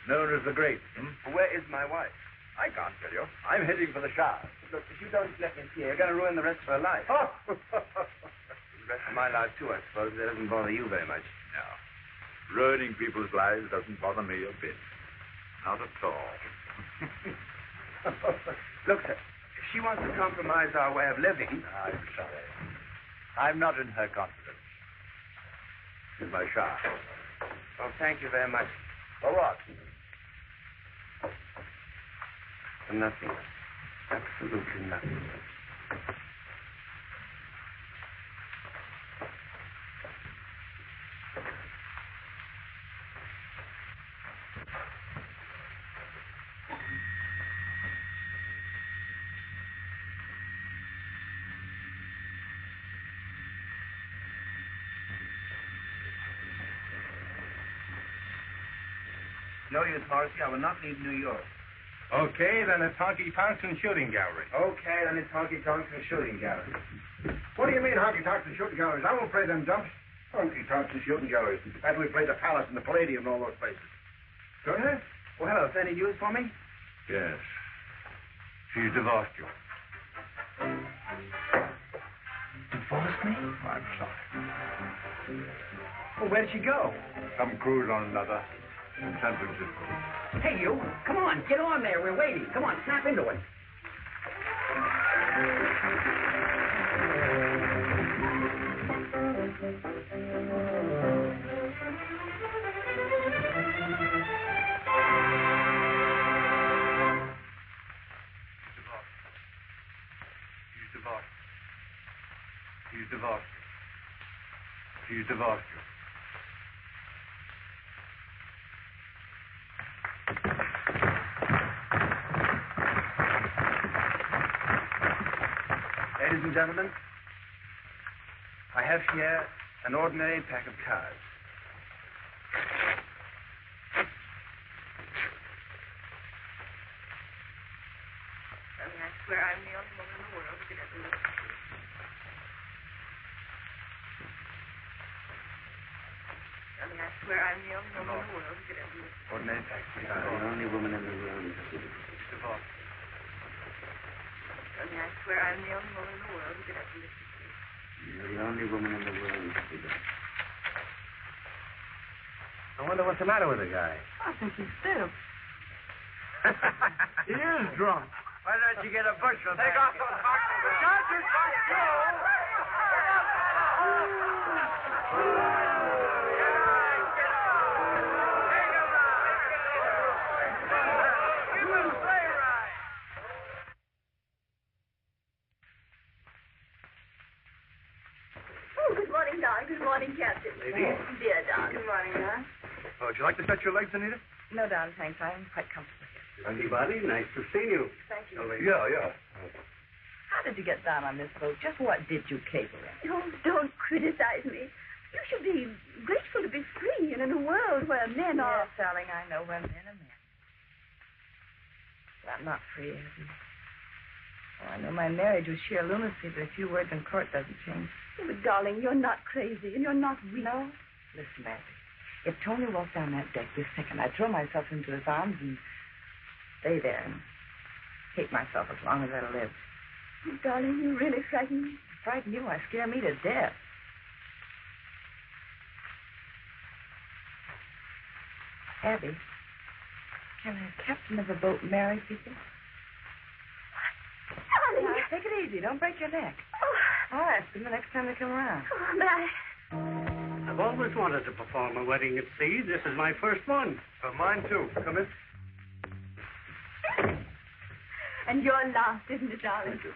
Speaker 2: Known as the Great,
Speaker 5: Well, where is my wife?
Speaker 2: I can't tell you. I'm heading for the showers.
Speaker 5: Look, if you don't let me see her, you're going to ruin the rest of her life.
Speaker 2: Oh.
Speaker 5: The rest of my life, too, I suppose. That doesn't bother you very much.
Speaker 2: No. Ruining people's lives doesn't bother me a bit. Not at all.
Speaker 5: Look, sir, if she wants to compromise our way of living...
Speaker 2: I'm sorry. I'm not in her confidence. In my shower.
Speaker 5: Well, thank you very much.
Speaker 2: For what?
Speaker 5: For nothing. Absolutely nothing. No use, Morrissey. I will not leave New York.
Speaker 6: Okay, then it's honky-tonks and shooting gallery.
Speaker 5: Okay, then it's honky-tonks and shooting gallery.
Speaker 6: What do you mean honky-tonks and shooting galleries? I won't play them dumps. Honky-tonks and shooting galleries. After we played the Palace and the Palladium and all those places.
Speaker 5: Turner? Well, hello. Is there any news for me?
Speaker 8: Yes. She's divorced you.
Speaker 5: Divorced me?
Speaker 8: I'm sorry.
Speaker 5: Well, where'd she go?
Speaker 8: Some cruise on another in San Francisco.
Speaker 5: Hey, you. Come on. Get on there. We're waiting. Come on. Snap into it.
Speaker 8: She's divorced. She's divorced you.
Speaker 4: Ladies and gentlemen, I have here an ordinary pack of cards.
Speaker 1: I swear I'm the only woman in the world who could ever look at you. I swear I'm the only woman in the world who could ever look at you.
Speaker 4: Ordinary pack of cards. The only woman in the world.
Speaker 8: Divorced.
Speaker 1: I swear I'm the only woman in the world who could ever look at you.
Speaker 4: You're the only woman in the world.
Speaker 8: I wonder what's the matter with the guy.
Speaker 3: I think he's still.
Speaker 8: He is drunk.
Speaker 2: Why don't you get a bushel? Take off those boxes.
Speaker 7: Oh, good morning, Don. Good morning, Captain.
Speaker 8: Ladies.
Speaker 7: Dear Don.
Speaker 3: Good morning, Don.
Speaker 8: Oh, would you like to stretch your legs, Anita?
Speaker 3: No, Don, thanks. I'm quite comfortable here.
Speaker 8: Anybody? Nice to see you.
Speaker 3: Thank you.
Speaker 8: Yeah.
Speaker 3: How did you get down on this boat? Just what did you caper in?
Speaker 7: Oh, don't criticize me. You should be grateful to be free and in a world where men are...
Speaker 3: Yes, darling, I know where men are men. But I'm not free, Abby. Oh, I know my marriage was sheer lunacy, but a few words in court doesn't change.
Speaker 7: Oh, but darling, you're not crazy and you're not weak.
Speaker 3: No? Listen, Abby. If Tony walked down that deck this second, I'd throw myself into his arms and stay there and hate myself as long as I live.
Speaker 7: Oh, darling, you really frighten me.
Speaker 3: Frighten you? I scare me to death. Abby, can a captain of a boat marry people?
Speaker 7: Darling!
Speaker 3: Now, take it easy. Don't break your neck.
Speaker 7: Oh,
Speaker 3: I'll ask them the next time they come around.
Speaker 7: oh, but I...
Speaker 9: I've always wanted to perform a wedding at sea. This is my first one.
Speaker 8: Mine, too. Come in.
Speaker 7: And your last, isn't it, darling?
Speaker 8: Thank you.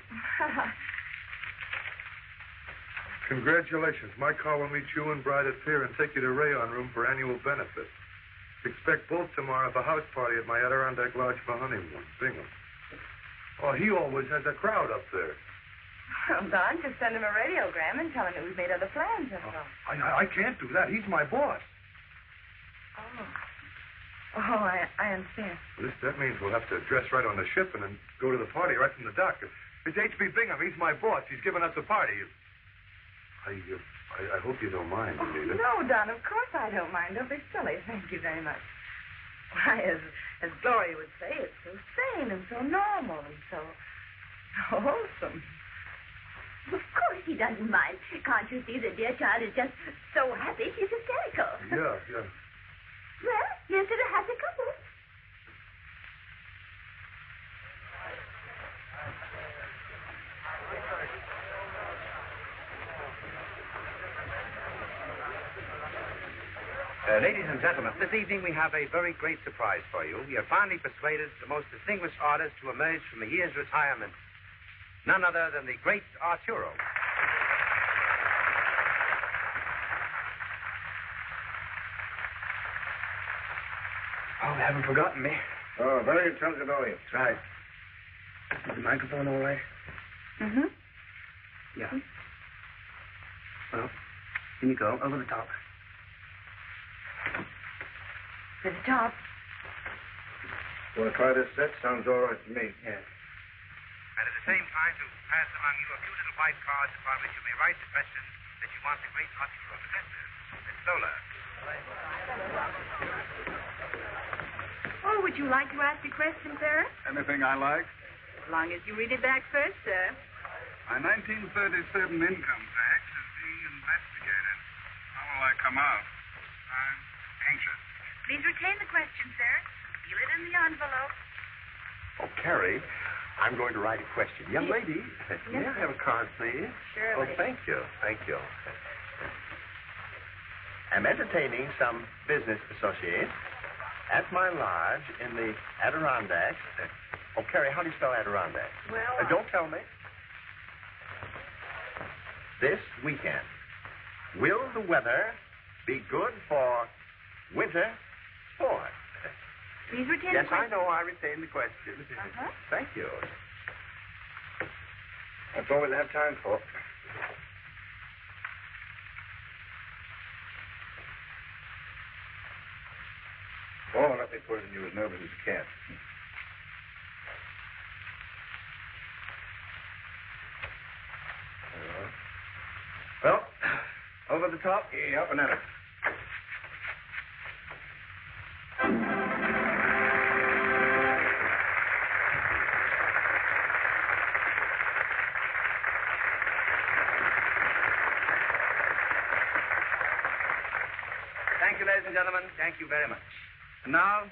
Speaker 8: Congratulations. My car will meet you and Bride at Pier and take you to Rayon Room for annual benefit. Expect both tomorrow at the house party at my Adirondack Lodge for honeymoon. Bingham. Oh, he always has a crowd up there.
Speaker 3: Well, Don, just send him a radiogram and tell him that we've made other plans, that's all.
Speaker 8: I can't do that. He's my boss.
Speaker 3: Oh, I understand.
Speaker 8: That means we'll have to dress right on the ship and then go to the party right from the dock. It's H.B. Bingham. He's my boss. He's giving us a party. I hope you don't mind, Anita.
Speaker 3: No, Don, of course I don't mind. Don't be silly. Thank you very much. Why, as Gloria would say, it's so sane and so normal and so wholesome.
Speaker 7: Of course he doesn't mind. Can't you see the dear child is just so happy she's hysterical?
Speaker 8: Yeah.
Speaker 7: Well, here's to the happy couple.
Speaker 5: Ladies and gentlemen, this evening we have a very great surprise for you. We have finally persuaded the most distinguished artist to emerge from a year's retirement. None other than the great Arturo.
Speaker 4: Oh, they haven't forgotten me.
Speaker 6: Oh, very intelligent, are you?
Speaker 4: That's right. Is the microphone all right?
Speaker 3: Mm-hmm.
Speaker 4: Yeah. Well, in you go, over the top.
Speaker 3: To the top.
Speaker 6: Want to try this set? Sounds all right to me.
Speaker 4: Yeah.
Speaker 5: And at the same time, to pass among you a few little white cards upon which you may write the questions that she wants a great Arturo to dress her. It's Lola.
Speaker 1: Oh, would you like to ask a question, sir?
Speaker 6: Anything I like?
Speaker 1: As long as you read it back first, sir.
Speaker 6: My 1937 income tax is being investigated. How will I come out? I'm anxious.
Speaker 1: Please retain the question, sir. Seal it in the envelope.
Speaker 10: Oh, Carrie, I'm going to write a question. Young lady, may I have a card, please?
Speaker 1: Surely.
Speaker 10: Oh, thank you. Thank you. I'm entertaining some business associates at my lodge in the Adirondacks. Oh, Carrie, how do you spell Adirondacks?
Speaker 1: Well,
Speaker 10: Don't tell me. This weekend. Will the weather be good for winter sport?
Speaker 1: please retain
Speaker 10: Yes,
Speaker 1: the
Speaker 10: I
Speaker 1: question.
Speaker 10: know. I retain the question.
Speaker 1: Uh-huh.
Speaker 10: Thank you.
Speaker 6: That's all we'll have time for. Oh, let me put it in you as nervous as a cat.
Speaker 5: Well, over the top?
Speaker 6: Yeah, up and at it.
Speaker 5: Thank you, ladies and gentlemen. Thank you very much. And now,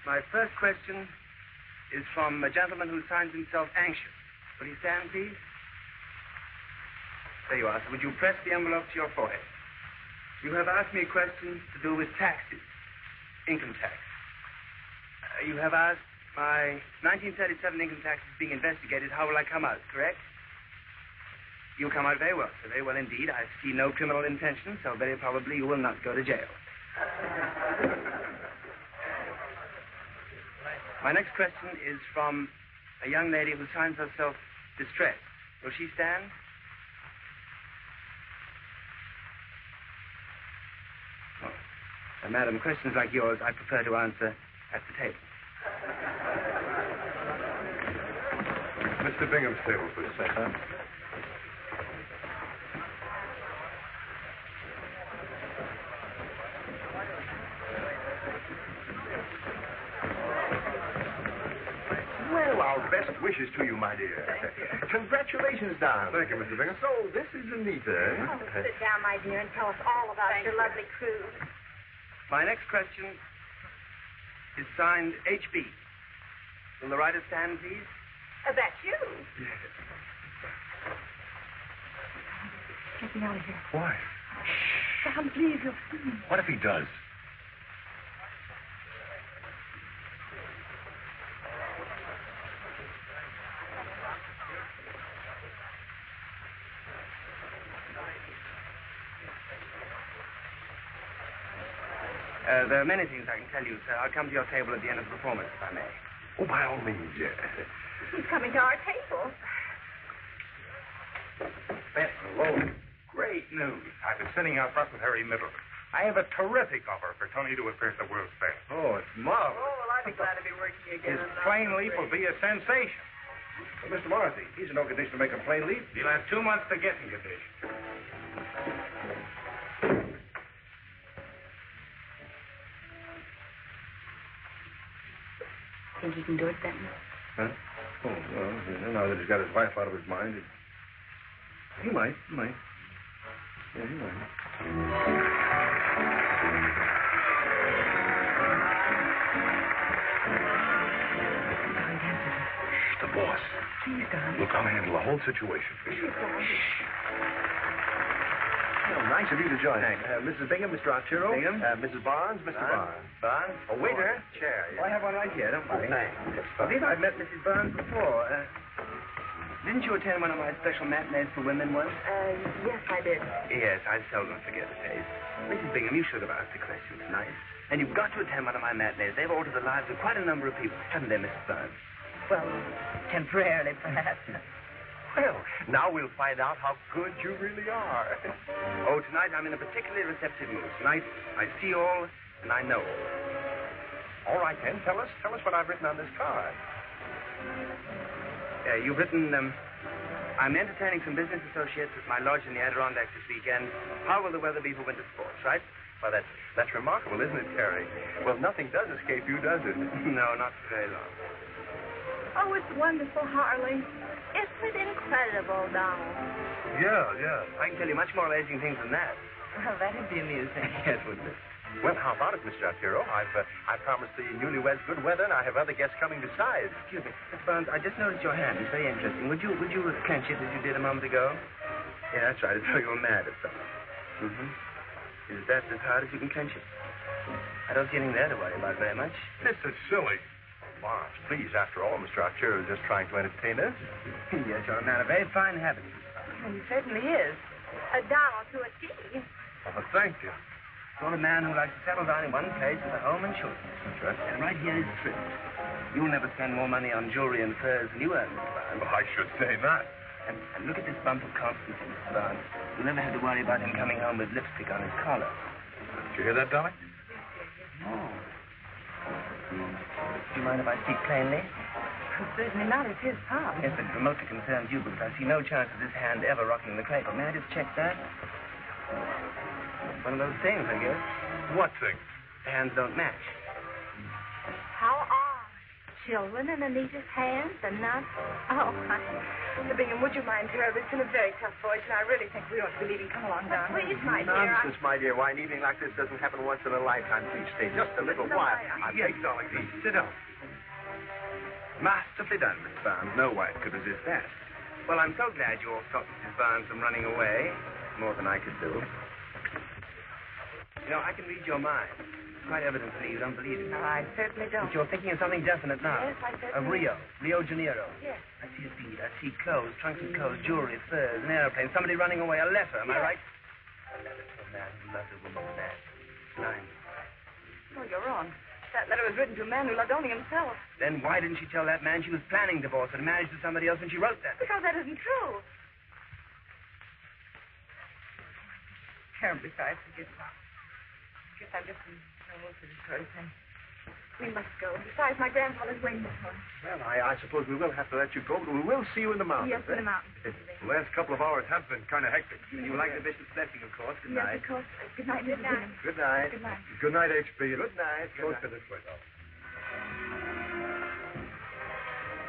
Speaker 5: my first question is from a gentleman who signs himself anxious. Will you stand, please? There you are. So would you press the envelope to your forehead? You have asked me a question to do with taxes, income tax. You have asked my 1937 income tax is being investigated. How will I come out, correct? You'll come out very well, sir. Very well indeed. I see no criminal intention, so very probably you will not go to jail. My next question is from a young lady who signs herself distressed. Will she stand? Madam, questions like yours I prefer to answer at the table.
Speaker 8: Mr. Bingham's table, please.
Speaker 10: Huh? Well, our best wishes to you, my dear. Congratulations, Don.
Speaker 8: Thank you, Mr. Bingham.
Speaker 10: So, this is Anita.
Speaker 7: Oh, sit down, my dear, and tell us all about your lovely cruise.
Speaker 5: My next question is signed H.B. Will the writer stand, please?
Speaker 7: That's you.
Speaker 1: Get me out of here.
Speaker 10: Why?
Speaker 1: Don, please, you'll see me.
Speaker 10: What if he does?
Speaker 5: There are many things I can tell you, sir. I'll come to your table at the end of the performance, if I may.
Speaker 10: Oh, by all means, yes.
Speaker 7: He's coming to our table.
Speaker 11: Hello. Great news. I've been sitting out front with Harry Middleton. I have a terrific offer for Tony to appear at the World's Fair.
Speaker 6: Oh, it's marvelous.
Speaker 3: Oh, well, I'd be glad to be working again.
Speaker 11: His plane leap will be a sensation.
Speaker 6: Well, Mr. Morrissey, he's in no condition to make a plane leap.
Speaker 11: He'll have 2 months to get in condition.
Speaker 1: Think you can do it, Benton?
Speaker 6: Huh? Oh, well, now that he's got his wife out of his mind, he might. Yeah, he might.
Speaker 10: The boss.
Speaker 1: Please, Don.
Speaker 10: Look, I'll handle the whole situation.
Speaker 1: Please, Don.
Speaker 10: Well, nice of you to join us. Mrs. Bingham, Mr. Arturo.
Speaker 5: Bingham.
Speaker 10: Mrs. Barnes, Mr. Barnes.
Speaker 5: Barnes?
Speaker 10: A waiter. Chair.
Speaker 5: Oh, I have one right here, don't worry.
Speaker 10: Thanks.
Speaker 5: I believe I've met Mrs. Barnes before. Didn't you attend one of my special matinees for women once?
Speaker 7: Yes, I did.
Speaker 5: Yes, I seldom forget a face. Mrs. Bingham, you should have asked the question tonight. And you've got to attend one of my matinees. They've altered the lives of quite a number of people, haven't they, Mrs. Barnes?
Speaker 1: Well, temporarily, perhaps.
Speaker 10: Well, now we'll find out how good you really are.
Speaker 5: Oh, tonight I'm in a particularly receptive mood. Tonight I see all and I know all.
Speaker 10: All right, then. Tell us what I've written on this card.
Speaker 5: You've written,
Speaker 4: I'm entertaining some business associates at my lodge in the Adirondacks this weekend. How will the weather be for winter sports, right?
Speaker 10: Well, that's remarkable, isn't it, Terry? Well, nothing does escape you, does it?
Speaker 4: No, not for very long.
Speaker 7: Oh, it's wonderful, Harley. Isn't it incredible, Donald?
Speaker 8: Yeah.
Speaker 4: I can tell you much more amazing things than that.
Speaker 7: Well, that'd be amusing.
Speaker 4: Yes, wouldn't it?
Speaker 10: Well, how about it, Mr. Arturo? I promised the newlyweds good weather, and I have other guests coming besides.
Speaker 4: Excuse me, Mr. Barnes, I just noticed your hand. It's very interesting. Would you clench it as you did a moment ago? Yeah, that's right. It's so you were mad at something. Mm-hmm. Is that as hard as you can clench it? I don't see anything there to worry about very much.
Speaker 8: This is silly.
Speaker 10: Marge, please, after all, Mr. Arturo is just trying to entertain us.
Speaker 4: Yes, you're a man of very fine habits.
Speaker 7: He certainly is. Donald to a T.
Speaker 8: Oh, thank you.
Speaker 4: Sort of man who likes to settle down in one place with a home and children. That's right. And right here is the truth. You'll never spend more money on jewelry and furs than you earn, Mr. Barnes.
Speaker 8: Well, I should say not.
Speaker 4: And look at this bump of constancy, Mr. Barnes. You'll never have to worry about him coming home with lipstick on his collar.
Speaker 8: Did you hear that, darling?
Speaker 4: No. Do you mind if I speak plainly?
Speaker 7: Certainly not. It's his pop.
Speaker 4: Yes, but it remotely concerns you because I see no chance of this hand ever rocking the cradle. May I just check that? One of those things, I guess.
Speaker 8: What thing?
Speaker 4: The hands don't match.
Speaker 7: How odd. Children in Anita's hands and not... Oh,
Speaker 3: Mr. Bingham, would you mind, terribly? It's been a very tough voyage, and I really think we ought to be leaving. Come along, Don.
Speaker 7: please, my dear.
Speaker 10: Nonsense, my dear. Why, an evening like this doesn't happen once in a lifetime. Please stay just a little while.
Speaker 8: Yes, darling, please. Sit down.
Speaker 4: Masterfully done, Mr. Barnes. No wife could resist that. Well, I'm so glad you all stopped Mrs. Barnes from running away. More than I could do. You know, I can read your mind. It's quite evident to me you don't believe it.
Speaker 3: No, I certainly don't.
Speaker 4: But you're thinking of something definite now.
Speaker 3: Yes, I certainly
Speaker 4: Of Rio de Janeiro.
Speaker 3: Yes.
Speaker 4: I see a feed. I see clothes, trunks of clothes, jewelry, furs, an airplane, somebody running away, a letter. Am I right? A letter to a man who loves a woman mad. Blind.
Speaker 3: Oh, you're wrong. That letter was written to a man who loved only himself.
Speaker 4: Then why didn't she tell that man she was planning divorce and marriage to somebody else when she wrote that?
Speaker 3: Because that isn't true. Terribly sorry. Forgive me. I guess I'm just in no mood for this sort of thing. We must go. Besides, my grandfather's waiting for us.
Speaker 2: Well, I suppose we will have to let you go, but we will see you in the mountains.
Speaker 3: Yes, in the mountains.
Speaker 2: The last couple of hours have been kind of hectic.
Speaker 4: You like the bishop's blessing, of course. Good
Speaker 3: Yes,
Speaker 4: night.
Speaker 3: of course. Good night, Mr. Bingham.
Speaker 2: Good night.
Speaker 3: Good night.
Speaker 2: Good night, H.B. Good night. Close to this way, though.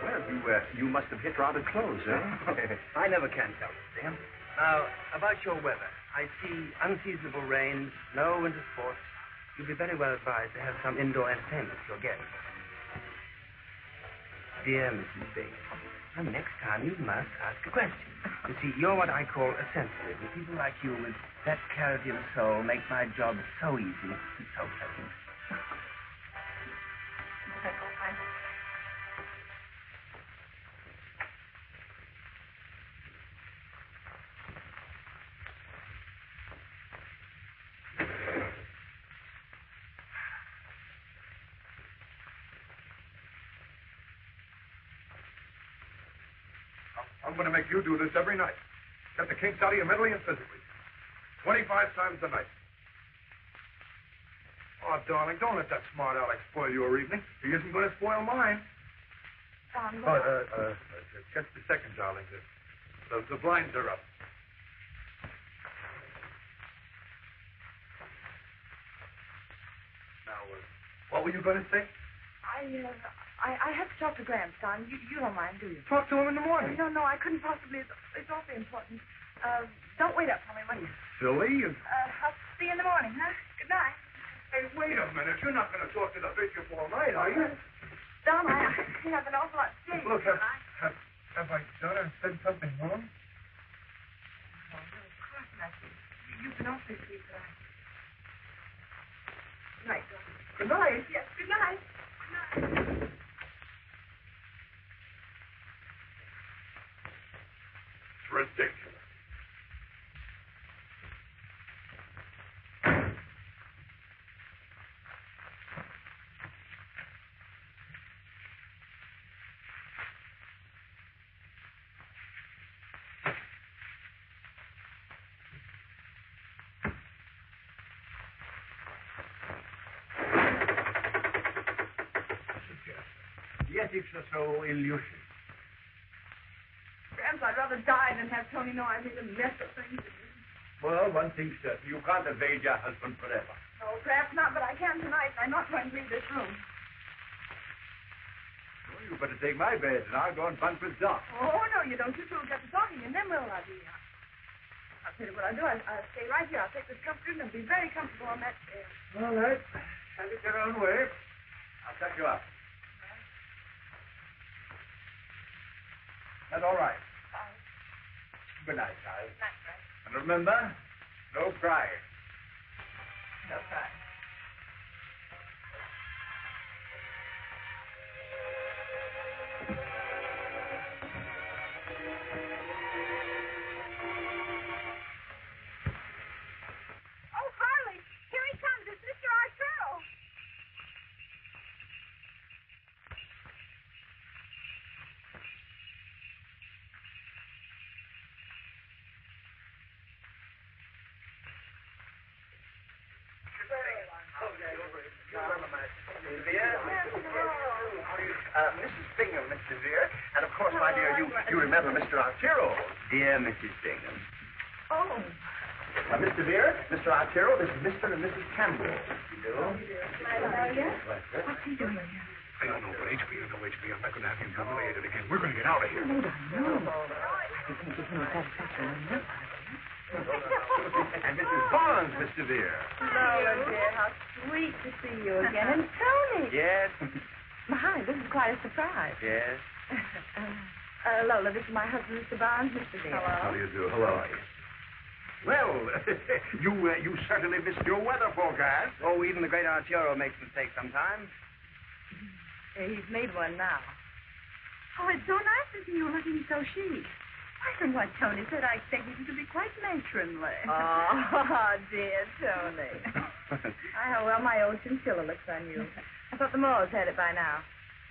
Speaker 2: Well, you must have hit rather close, eh?
Speaker 4: I never can tell, Mr. Bingham. Now, about your weather. I see unseasonable rains, no winter sports. You'd be very well advised to have some indoor entertainment for your guests. Dear Mrs. Bingham, next time you must ask a question. You see, you're what I call a sensitive, and people like you with that clarity of soul make my job so easy and so pleasant.
Speaker 8: I'm going to make you do this every night. Get the kinks out of you mentally and physically. 25 times a night. Oh, darling, don't let that smart Alex spoil your evening. He isn't going to spoil mine. Just a second, darling. The blinds are up. Now, what were you going to say?
Speaker 3: I have to talk to Gramps, Don. You don't mind, do you?
Speaker 8: Talk to him in the morning.
Speaker 3: No, I couldn't possibly. It's awfully important. Don't wait up for me, will you?
Speaker 8: Silly.
Speaker 3: I'll see you in the morning, huh? Good night.
Speaker 8: Hey, wait a minute. You're not going to talk to the bishop all night, are you?
Speaker 3: Don, I have an awful lot to say.
Speaker 8: Look, have I done or said something wrong?
Speaker 3: Oh, no, of course not. You've been awfully sweet tonight. Good night, Don.
Speaker 8: Good night.
Speaker 3: Yes, good night. Good night.
Speaker 8: It's ridiculous.
Speaker 2: Yes, it's so illusion.
Speaker 3: Gramps, I'd rather rather die than have Tony know I made a mess of things.
Speaker 2: Well, one thing's certain. You can't evade your husband forever.
Speaker 3: No, perhaps not, but I can tonight, and I'm not going to leave this room.
Speaker 2: Well, you better take my bed, and I'll go and bunk with Doc.
Speaker 3: Oh, no, you don't. You two will get to talking, and then I'll tell you what I'll do. I'll stay right here. I'll take this comforter, and I'll be very comfortable on that chair.
Speaker 2: All right. Have it your own way. I'll tuck you up. That's all right. Good night, child.
Speaker 3: Good night, Frank.
Speaker 2: And remember, no crying.
Speaker 3: No crying.
Speaker 1: Oh, Harley, here he comes. It's Mr. Arturo.
Speaker 10: Mrs. Bingham, Mr. Dear. And, of course, my dear, you remember Mr. Arturo.
Speaker 4: Dear Mrs. Bingham.
Speaker 3: Oh.
Speaker 10: Mr. Dear, Mr. Arturo, this is Mr. and Mrs. Campbell. You do?
Speaker 3: What's he doing here?
Speaker 11: I don't know, but HB, I'm not going to have him humiliated again. We're going to get out of here.
Speaker 3: No. I think give him a satisfaction enough.
Speaker 10: And Mrs. Barnes, Mr. Dear.
Speaker 7: Lola, dear, how sweet to see you again. And Tony.
Speaker 4: Yes.
Speaker 7: My, this is quite a surprise.
Speaker 4: Yes.
Speaker 7: Lola, this is my husband, Mr. Barnes, Mr. Dear.
Speaker 11: How do you do? Hello. Well, you certainly missed your weather forecast.
Speaker 4: Oh, even the great Arturo makes mistakes sometimes.
Speaker 7: He's made one now.
Speaker 1: Oh, it's so nice to see you looking so chic. Why, from what Tony said, I expected you to be quite matronly.
Speaker 7: Oh, dear Tony. Well, my old chinchilla looks on you. I thought the Moors had it by now.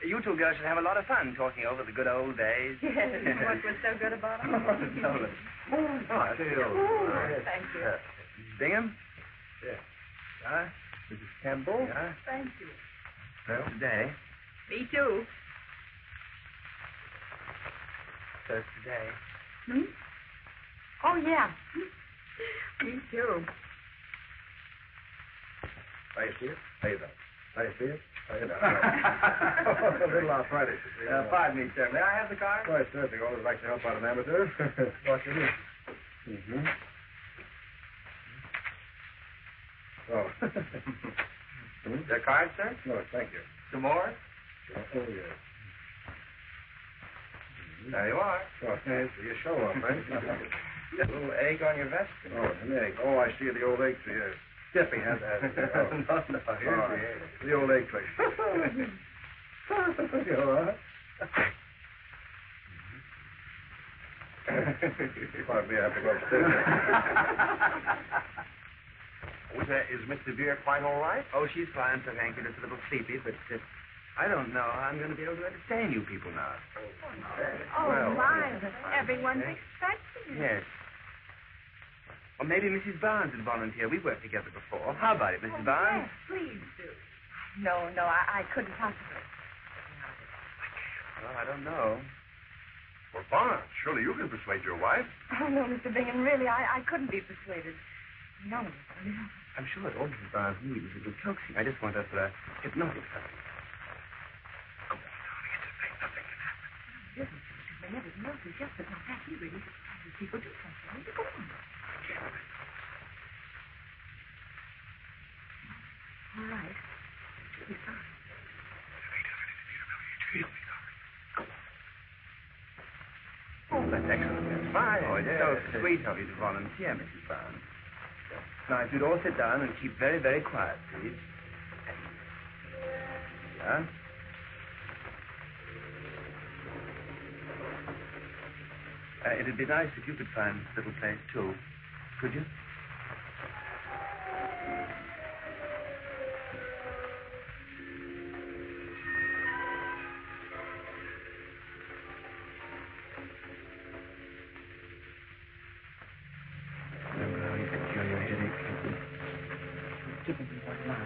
Speaker 4: You two girls should have a lot of fun talking over the good old days.
Speaker 7: Yes, what was so good about them?
Speaker 3: Thank you.
Speaker 4: Mrs. Bingham?
Speaker 2: Yes.
Speaker 4: Mrs. Campbell?
Speaker 3: Thank you.
Speaker 4: Well, today.
Speaker 3: Me too.
Speaker 4: First today.
Speaker 3: Hmm? Oh, yeah. Me too.
Speaker 6: How you see it? How you doing? How you see it? How you doing? A little arthritis.
Speaker 4: Pardon me, sir. May I have the card?
Speaker 6: Why, certainly. Always like to help out an amateur. Watch it here. Mm-hmm. Oh.
Speaker 10: Your card, sir?
Speaker 6: No, thank you.
Speaker 10: Some more?
Speaker 6: Oh, yes.
Speaker 10: There you are.
Speaker 6: Oh, thanks for your show off, Frank.
Speaker 10: A little egg on your vest?
Speaker 6: Oh, an egg. Oh, I see the old egg tree. Yes. Stepping had that. Oh.
Speaker 10: No, here's the egg.
Speaker 6: The old egg tree. You all right? Pardon me, I have to go upstairs.
Speaker 10: Is Mr. Dear quite all right?
Speaker 4: Oh, she's fine, so thank you. Just a little sleepy, but I don't know how I'm going to be able to entertain you people now.
Speaker 1: My, everyone's expecting you.
Speaker 4: Yes. Or maybe Mrs. Barnes would volunteer. We've worked together before. How about it, Mrs. Barnes?
Speaker 1: Yes, please do.
Speaker 7: No, I couldn't possibly.
Speaker 4: Well, I don't know.
Speaker 11: Well, Barnes, surely you can persuade your wife.
Speaker 7: Oh, no, Mr. Bingham, really, I couldn't be persuaded. None of us.
Speaker 4: I'm sure that all Mrs. Barnes needs is a little coaxing. I just want her for a hypnotic something.
Speaker 11: Come on, darling. It's a nothing can happen.
Speaker 1: When everything else is just about that, he really has people do something. Go on. All right. He's fine.
Speaker 4: Oh, that's excellent. That's fine. Oh, it's so sweet of you to volunteer, Mrs. Barnes. Now, if you'd all sit down and keep very, very quiet, please. Yeah? It'd be nice if you could find this little place, too. Could you? Remember how you could cure your headache? Give me one now.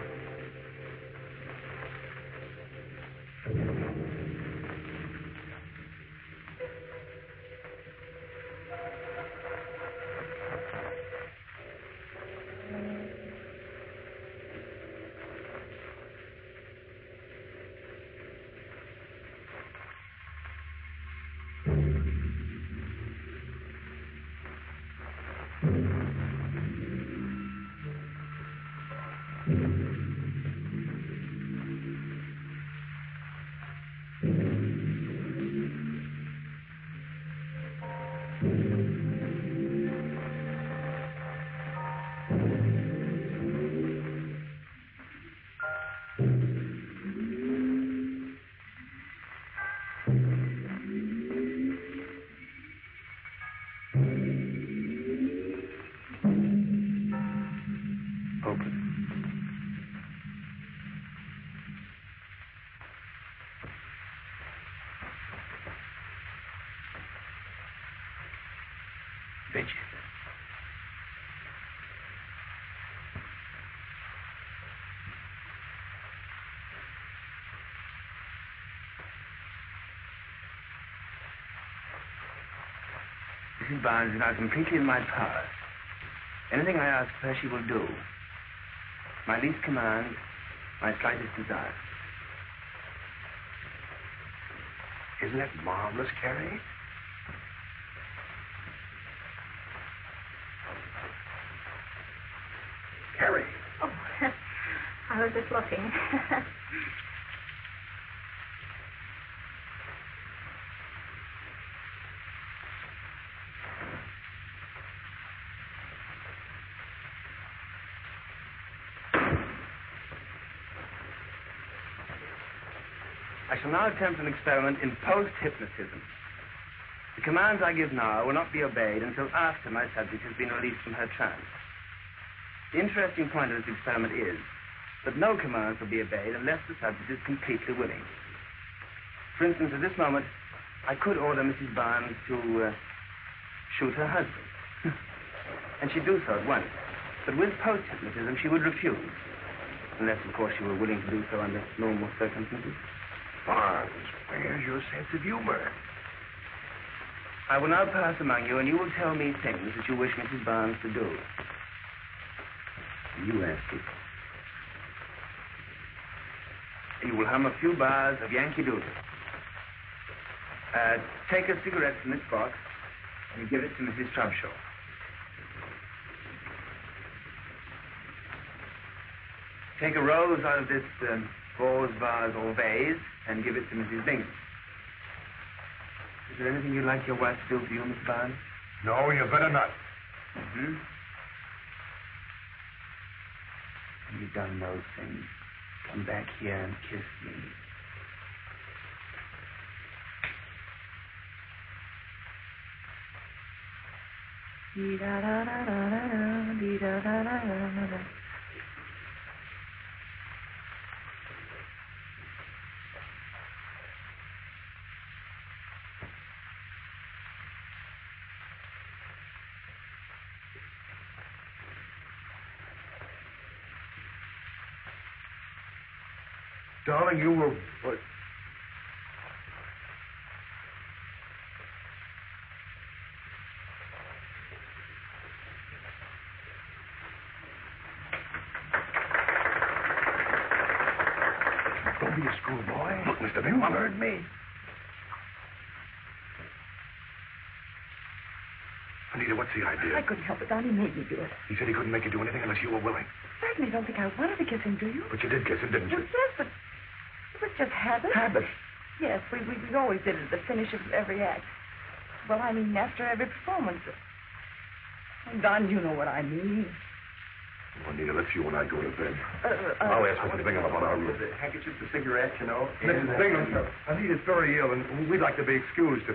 Speaker 4: fidget. Mrs. Barnes is now completely in my power. Anything I ask her, she will do. My least command, my slightest desire.
Speaker 6: Isn't that marvelous, Carrie? Carrie.
Speaker 7: Oh, I was just looking.
Speaker 4: I shall now attempt an experiment in post-hypnotism. The commands I give now will not be obeyed until after my subject has been released from her trance. The interesting point of this experiment is that no commands will be obeyed unless the subject is completely willing. For instance, at this moment, I could order Mrs. Barnes to shoot her husband. And she'd do so at once. But with post-hypnotism, she would refuse. Unless, of course, she were willing to do so under normal circumstances.
Speaker 6: Barnes, where's your sense of humor?
Speaker 4: I will now pass among you, and you will tell me things that you wish Mrs. Barnes to do. You ask it. You will hum a few bars of Yankee Doodle. Take a cigarette from this box and give it to Mrs. Trubshaw. Take a rose out of this rose vase or vase and give it to Mrs. Bingham. Is there anything you'd like your wife to do for you, Miss Barnes?
Speaker 6: No, you better not.
Speaker 4: Mm-hmm. When you've done those things, come back here and kiss me.
Speaker 7: Dee-da-da-da-da-da, dee-da-da-da-da-da.
Speaker 6: Darling, you were... What? Don't be a schoolboy. Look, Mr. Bingham, you heard me. Anita, what's the idea?
Speaker 12: I couldn't help it, Don. He made me do it.
Speaker 6: He said he couldn't make you do anything unless you were willing.
Speaker 12: Certainly don't think I wanted to kiss him, do you?
Speaker 6: But you did kiss him, didn't you?
Speaker 12: Well, yes, but it was just habit.
Speaker 6: Habit?
Speaker 12: Yes, we always did it at the finish of every act. Well, I mean, after every performance. Don, you know what I mean.
Speaker 6: Well, Anita, let's you and I go to bed.
Speaker 12: I'll
Speaker 6: ask Mrs. Bingham about our room.
Speaker 10: The handkerchief, the cigarettes, you know.
Speaker 8: Mrs. Bingham, Anita's very ill, and we'd like to be excused.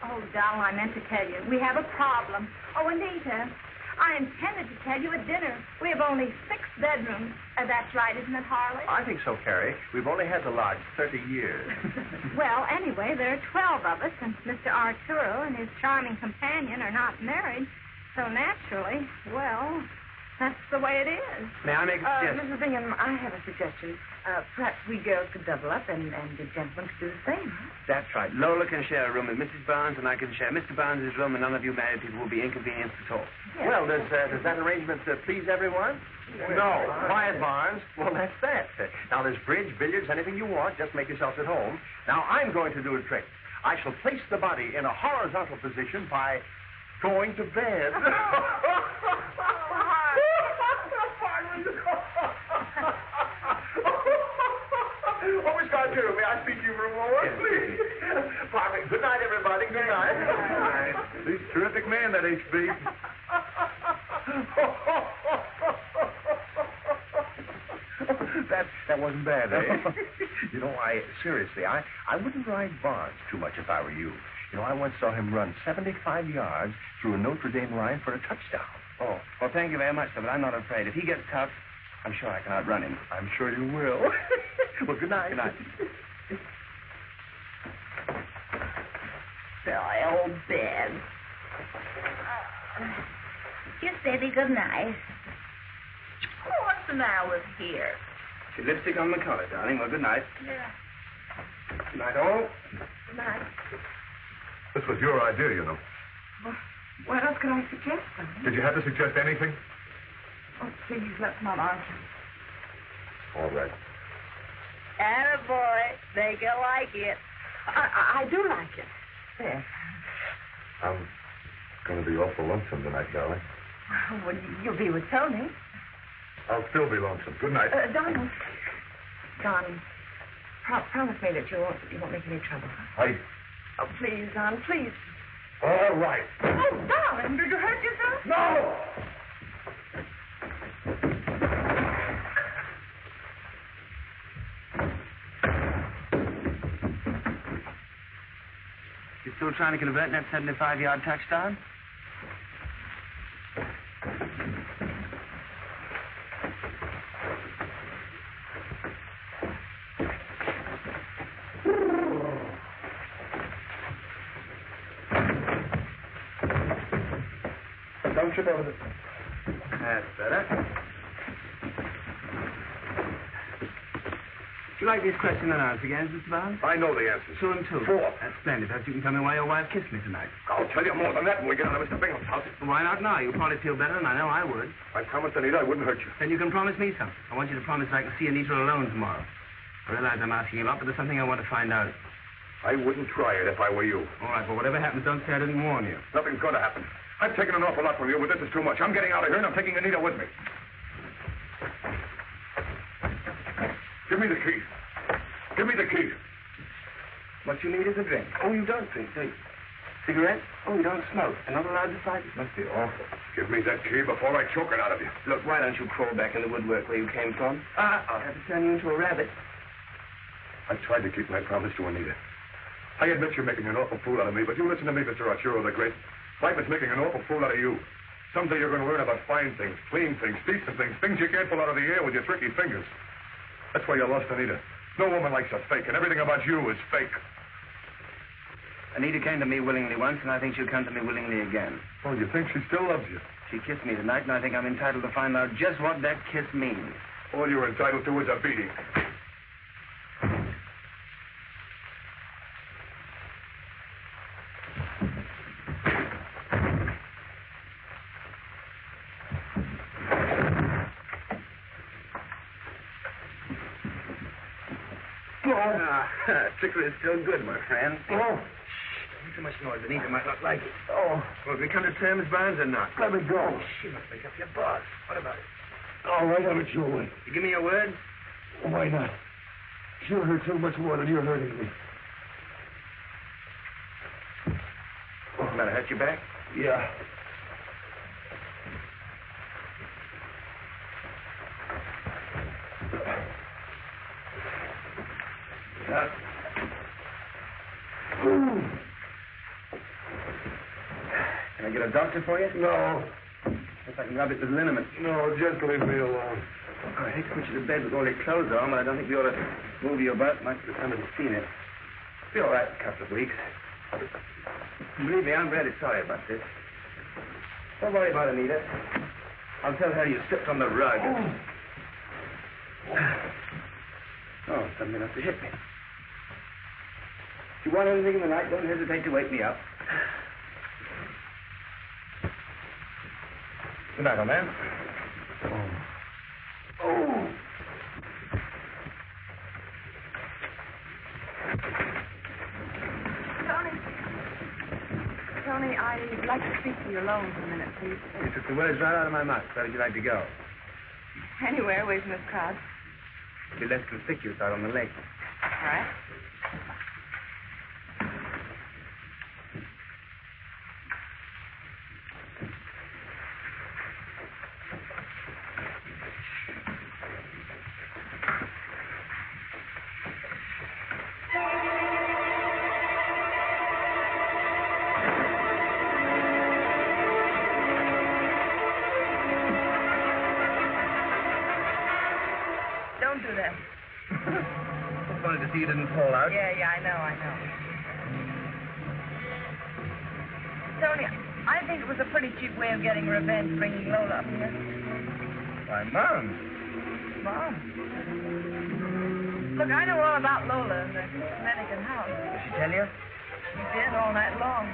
Speaker 7: Oh, Donald, I meant to tell you. We have a problem. Oh, Anita, I intended to tell you at dinner. We have only 6 bedrooms. That's right, isn't it, Harley?
Speaker 10: I think so, Carrie. We've only had the lodge 30 years.
Speaker 7: Well, anyway, there are 12 of us, and Mr. Arturo and his charming companion are not married. So naturally, well, that's the way it is.
Speaker 4: May I make a suggestion?
Speaker 12: Mrs. Bingham, I have a suggestion. Perhaps we girls could double up and the gentlemen could do the same, huh?
Speaker 4: That's right. Lola can share a room with Mrs. Barnes, and I can share Mr. Barnes' room, and none of you married people will be inconvenienced at all.
Speaker 12: Yes.
Speaker 10: Well, does that arrangement please everyone? No. Quiet, Barnes. Well, that's that. Now, there's bridge, billiards, anything you want. Just make yourselves at home. Now, I'm going to do a trick. I shall place the body in a horizontal position by going to bed. Oh, Miss Arturo, may I speak to you for a moment, please? Pardon me. Good night, everybody. Good night.
Speaker 8: He's a terrific man, that H.B.
Speaker 10: That wasn't bad, eh? You know, seriously, I wouldn't ride Barnes too much if I were you. You know, I once saw him run 75 yards through a Notre Dame line for a touchdown.
Speaker 4: Oh, well, thank you very much, sir, but I'm not afraid. If he gets tough, I'm sure I can outrun him.
Speaker 10: I'm sure you will. Well, good night.
Speaker 4: Good night.
Speaker 12: Silly old bed.
Speaker 13: Kiss baby good night. Oh, what's the matter with here?
Speaker 4: Your lipstick on my collar, darling. Well, good night.
Speaker 13: Yeah.
Speaker 4: Good night, all.
Speaker 13: Good night.
Speaker 8: This was your idea, you know.
Speaker 12: Well, what else could I suggest, honey?
Speaker 8: Did you have to suggest anything?
Speaker 12: Oh, please, let's not argue.
Speaker 8: All right.
Speaker 13: Attaboy. Make it like it.
Speaker 12: I do like it. There.
Speaker 8: I'm going to be awful lonesome tonight, darling.
Speaker 12: Well, you'll be with Tony.
Speaker 8: I'll still be lonesome. Good night.
Speaker 12: Donald. Don, promise me that you won't make any trouble.
Speaker 8: I...
Speaker 12: Oh, please, Don, please.
Speaker 8: All right.
Speaker 12: Oh, darling, did you hurt yourself?
Speaker 8: No!
Speaker 4: You still trying to convert that 75-yard touchdown?
Speaker 8: Don't trip over this.
Speaker 4: That's better. Do you like these question and answer games, Mr. Barnes?
Speaker 8: I know the answers.
Speaker 4: 2 and 2.
Speaker 8: 4.
Speaker 4: That's splendid. Perhaps you can tell me why your wife kissed me tonight.
Speaker 8: I'll tell you more than that when we get out of Mr. Bingham's house.
Speaker 4: Well, why not now? You'll probably feel better, and I know I would.
Speaker 8: I promised Anita I wouldn't hurt you.
Speaker 4: Then you can promise me something. I want you to promise that I can see Anita alone tomorrow. I realize I'm asking you a lot, but there's something I want to find out.
Speaker 8: I wouldn't try it if I were you.
Speaker 4: All right, but whatever happens, don't say I didn't warn you.
Speaker 8: Nothing's going to happen. I've taken an awful lot from you, but this is too much. I'm getting out of here, and I'm taking Anita with me. Give me the key. Give me the key.
Speaker 4: What you need is a drink. Oh, you don't drink, do you? Cigarette? Oh, you don't smoke. You're not allowed to fight. It must be awful.
Speaker 8: Give me that key before I choke it out of you.
Speaker 4: Look, why don't you crawl back in the woodwork where you came from? I'll have to turn you into a rabbit.
Speaker 8: I tried to keep my promise to Anita. I admit you're making an awful fool out of me, but you listen to me, Mr. Arturo the Great. Life is making an awful fool out of you. Someday you're going to learn about fine things, clean things, decent things, things you can't pull out of the air with your tricky fingers. That's why you lost Anita. No woman likes a fake, and everything about you is fake.
Speaker 4: Anita came to me willingly once, and I think she'll come to me willingly again.
Speaker 8: Oh, you think she still loves you?
Speaker 4: She kissed me tonight, and I think I'm entitled to find out just what that kiss means.
Speaker 8: All you're entitled to is a beating.
Speaker 4: Trickery is still good, my friend.
Speaker 8: Oh.
Speaker 4: Shh, too much noise. Anita might not like it.
Speaker 8: Oh.
Speaker 4: Will we come to terms, Barnes, or not?
Speaker 8: Let me go.
Speaker 4: She must make up your boss. What about it?
Speaker 8: All right, have it your way.
Speaker 4: You give me your word?
Speaker 8: Why not? She'll hurt so much more than you're hurting me.
Speaker 4: What's the matter? Hurt your back?
Speaker 8: Yeah.
Speaker 4: Can I get a doctor for you?
Speaker 8: No.
Speaker 4: If I can rub it with liniment.
Speaker 8: No, just leave me alone.
Speaker 4: Oh, I hate to put you to bed with all your clothes on, but I don't think we ought to move your butt much for somebody's seen it. Be all right in a couple of weeks. Believe me, I'm really sorry about this. Don't worry about Anita. I'll tell her you slipped on the rug. Oh, something must have hit me. If you want anything in the night, don't hesitate to wake me up.
Speaker 11: Good night, old man.
Speaker 8: Oh.
Speaker 12: Tony, I'd like to speak to you alone for a minute, please.
Speaker 4: You took the words right out of my mouth. Where would you like to go?
Speaker 12: Anywhere, away from this crowd.
Speaker 4: Be less conspicuous out on the lake.
Speaker 12: All right. Don't do that.
Speaker 4: Just wanted to see you didn't fall out.
Speaker 12: Yeah, I know. Tony, I think it was a pretty cheap way of getting revenge, bringing Lola up here.
Speaker 4: Why, Mom.
Speaker 12: Mom. Look, I know all about Lola and the Connecticut house.
Speaker 4: Did she tell you?
Speaker 12: She did all night long.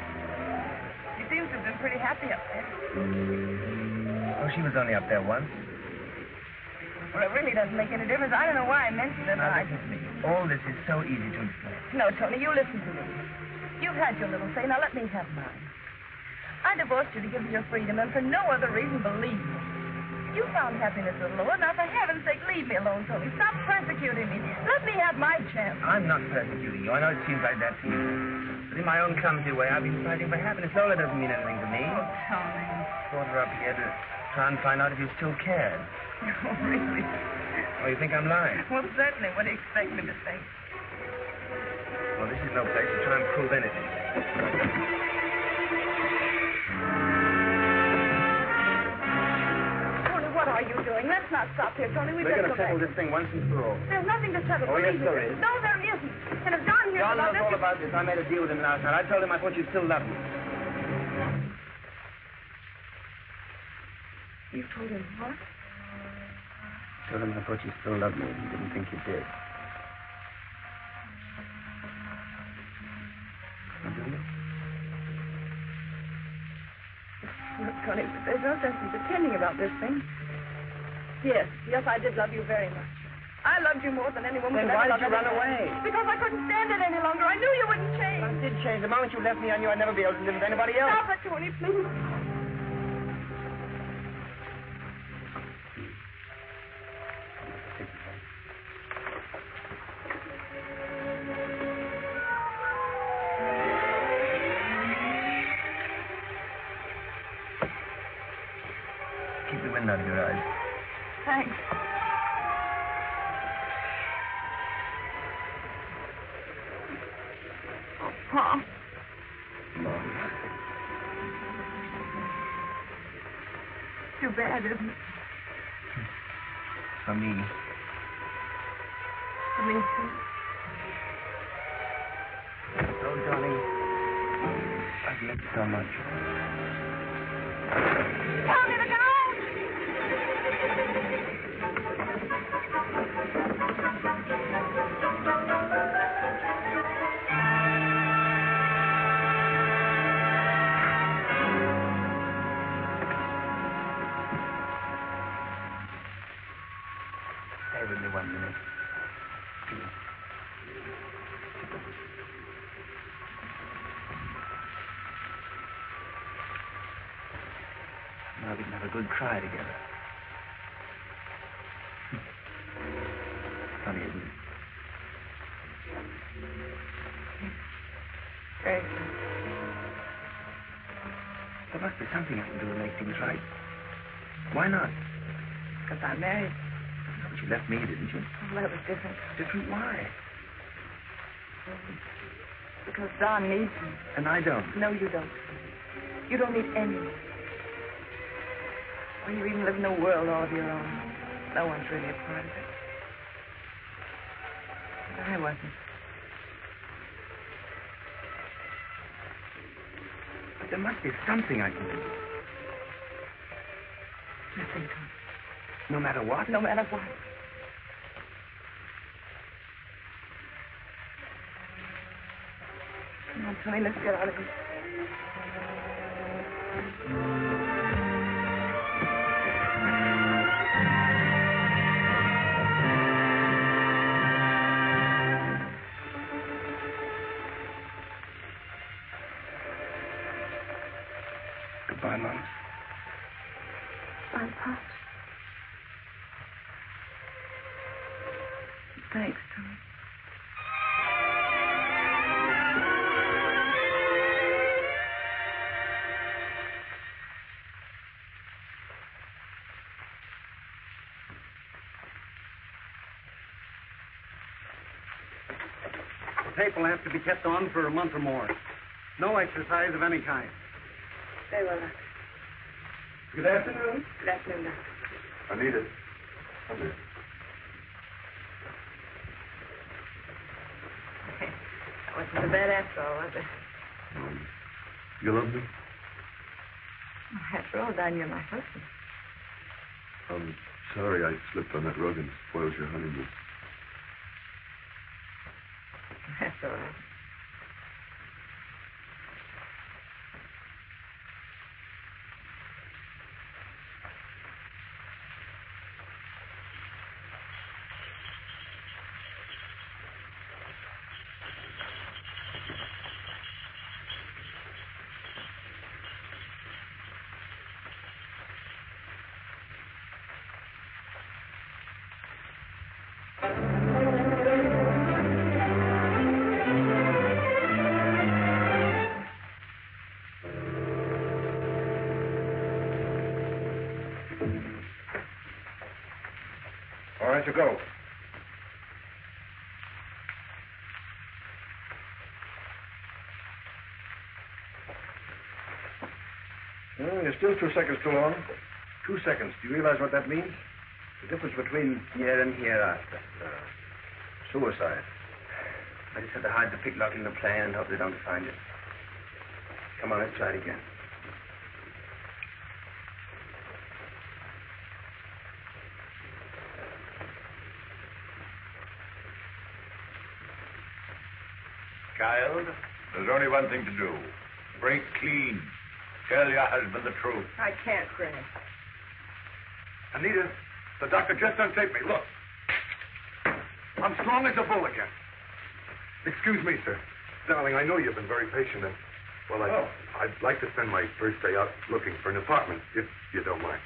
Speaker 12: She seems to have been pretty happy up there.
Speaker 4: Oh, she was only up there once.
Speaker 12: Well, it really doesn't make any difference. I don't know why I mentioned it, but
Speaker 4: Now, listen to me. All this is so easy to explain.
Speaker 12: No, Tony, you listen to me. You've had your little say. Now let me have mine. I divorced you to give you your freedom, and for no other reason, believe me. You found happiness with Lola. Now, for heaven's sake, leave me alone, Tony. Stop persecuting me. Let me have my chance.
Speaker 4: I'm not persecuting you. I know it seems like that to you. But in my own clumsy way, I've been fighting for happiness. Lola doesn't mean anything to me.
Speaker 12: Oh, Tony.
Speaker 4: Brought her up here to try and find out if you still cared.
Speaker 12: Oh, really?
Speaker 4: Oh, you think I'm lying?
Speaker 12: Well, certainly. What do you expect me to think?
Speaker 4: Well, this is no place to try and prove anything.
Speaker 12: Tony, what are you doing? Let's not stop here, Tony. We've
Speaker 4: We're
Speaker 12: got
Speaker 4: going to settle this thing once and for all.
Speaker 12: There's nothing to settle.
Speaker 4: Oh, yes,
Speaker 12: believe me.
Speaker 4: there is.
Speaker 12: No, there isn't. And if Don hears
Speaker 4: John
Speaker 12: about
Speaker 4: knows
Speaker 12: this...
Speaker 4: all about this. I made a deal with him last night. I told him I thought you still loved me.
Speaker 12: You told him what?
Speaker 4: I told him I thought you still loved me. He didn't think you did. Oh, didn't you?
Speaker 12: Look, Tony, there's no sense in pretending about this thing. Yes, I did love you very much. I loved you more than any woman
Speaker 4: Then
Speaker 12: could
Speaker 4: why
Speaker 12: ever
Speaker 4: did you
Speaker 12: love
Speaker 4: run
Speaker 12: anyone.
Speaker 4: away?
Speaker 12: Because I couldn't stand it any longer. I knew you wouldn't change.
Speaker 4: I did change. The moment you left me, I knew I'd never be able to live with anybody else.
Speaker 12: Stop it, Tony, please.
Speaker 4: Keep the wind out of your eyes.
Speaker 12: Thanks. Oh, Pa. Too bad, isn't it?
Speaker 4: For me.
Speaker 12: For me, too.
Speaker 4: Oh, darling. I've missed so much.
Speaker 12: Tell me to go!
Speaker 4: Stay with me 1 minute. Now we can have a good cry together. Funny, isn't it?
Speaker 12: Very
Speaker 4: There must be something I can do to make things right. Why not?
Speaker 12: Because I'm married.
Speaker 4: But you left me, didn't you?
Speaker 12: Well, that was different.
Speaker 4: Different? Why?
Speaker 12: Because Don needs me.
Speaker 4: And I don't.
Speaker 12: No, you don't. You don't need anyone. Or you even live in a world all of your own. No one's really a part of it. But I wasn't.
Speaker 4: But there must be something I can do.
Speaker 12: Nothing, Tom.
Speaker 4: No matter what?
Speaker 12: No matter what. Come on, Tony, let's get out of here.
Speaker 4: Goodbye, Mom.
Speaker 12: Bye, Pop. Thanks, Tony.
Speaker 9: The tape will have to be kept on for a month or more. No exercise of any kind.
Speaker 12: Very well, Doctor.
Speaker 9: Good afternoon.
Speaker 12: Good afternoon, Doctor.
Speaker 6: Anita. Come here.
Speaker 12: That wasn't so bad after all, was it?
Speaker 6: You love me?
Speaker 12: After all, Don, you're my husband.
Speaker 6: I'm sorry I slipped on that rug and spoiled your honeymoon.
Speaker 12: That's all right.
Speaker 6: All right, you go. Well, you're still 2 seconds too long. 2 seconds. Do you realize what that means? The difference between
Speaker 4: Here and hereafter.
Speaker 6: suicide.
Speaker 4: I just had to hide the picklock in the plane and hope they don't find it. Come on, let's try it again.
Speaker 2: Child, there's only one thing to do. Break clean. Tell your husband the truth.
Speaker 3: I can't, Greg.
Speaker 8: Anita, the doctor just untaped me. Look. I'm strong as a bull again. Excuse me, sir. Darling, I know you've been very patient, and, well, I'd like to spend my first day out looking for an apartment, if you don't mind.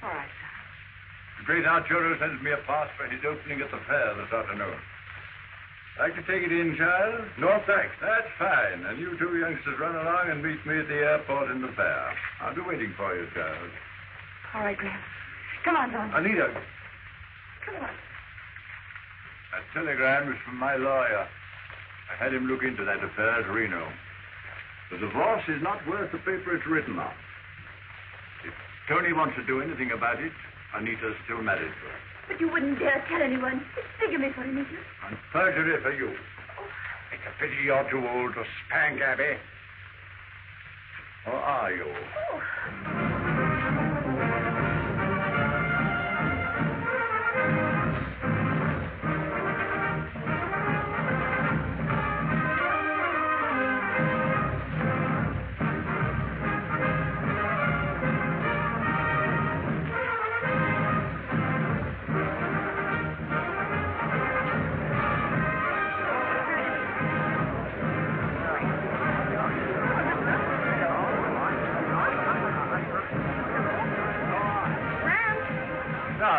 Speaker 3: All right.
Speaker 2: The great Arturo sends me a pass for his opening at the fair this afternoon. Like to take it in, child?
Speaker 8: No, thanks.
Speaker 2: That's fine. And you two youngsters run along and meet me at the airport in the fair. I'll be waiting for you, child.
Speaker 12: All right, Graham. Come on, Don.
Speaker 8: Anita.
Speaker 12: Come on.
Speaker 2: That telegram is from my lawyer. I had him look into that affair at Reno. The divorce is not worth the paper it's written on. If Tony wants to do anything about it, Anita's still married to him.
Speaker 7: But you wouldn't dare tell anyone. It's bigamy for Anita.
Speaker 2: And perjury for you. It's a pity you're too old to spank, Abby. Or are you?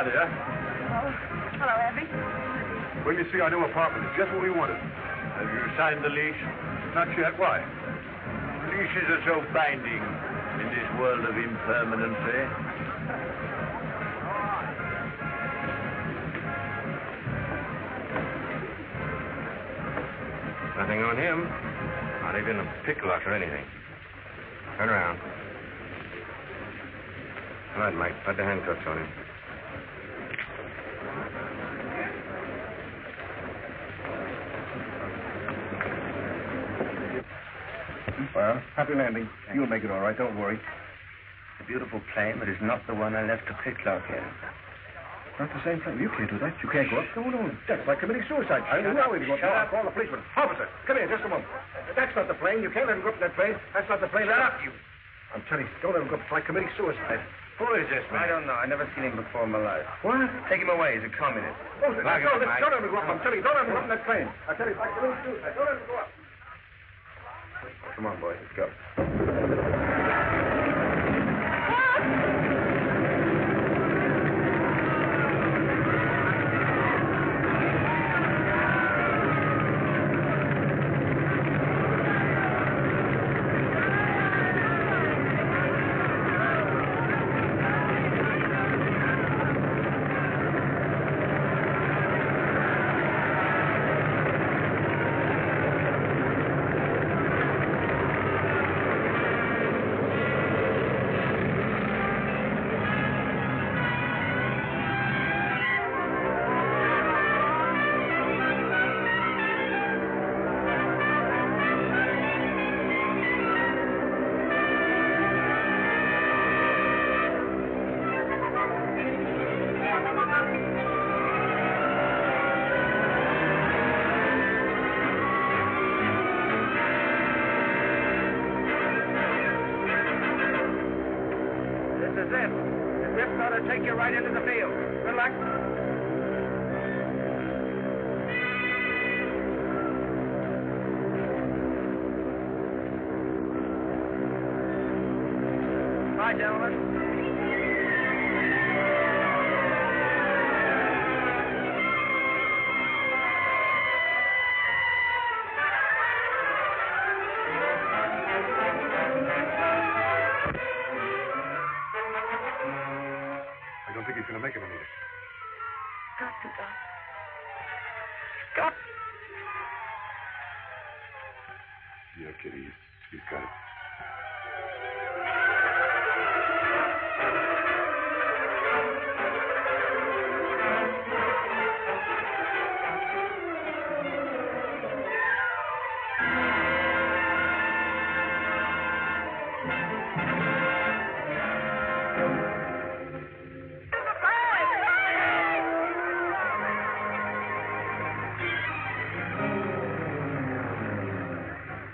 Speaker 8: Dear.
Speaker 12: Hello, Abby.
Speaker 8: When you see our new apartment, it's just what we wanted.
Speaker 2: Have you signed the lease?
Speaker 8: Not yet. Why?
Speaker 2: Leases are so binding in this world of impermanency.
Speaker 10: Nothing on him. Not even a picklock or anything. Turn around. All right, Mike. Put the handcuffs on him.
Speaker 6: Well, happy landing. You'll make it all right. Don't worry.
Speaker 4: A beautiful plane, but it's not the one I left the picklock in.
Speaker 6: Not the same plane. You can't do that. You can't go up. No. That's like committing suicide. I mean, now we go.
Speaker 4: Shut up.
Speaker 6: Call the policeman. Officer, come here just a moment. That's not the plane. You can't let him go up in that plane. That's not the plane.
Speaker 4: Shut up, you.
Speaker 6: I'm telling you, don't let him go up. It's like committing suicide.
Speaker 4: Who is this man? I don't know. I've never seen him before in my life.
Speaker 6: What?
Speaker 4: Take him away. He's a communist.
Speaker 6: Oh, don't let him go up. I'm telling you, don't let him go up in that plane. I tell you, it's like committing suicide. Don't let him go up. Come on, boys. Let's go.
Speaker 5: ought to take you right into the field. Good luck. Bye, gentlemen.
Speaker 8: I don't think he's going to make it anyway.
Speaker 12: Got to, Doc. Got.
Speaker 8: Yeah, Kitty, he's got it.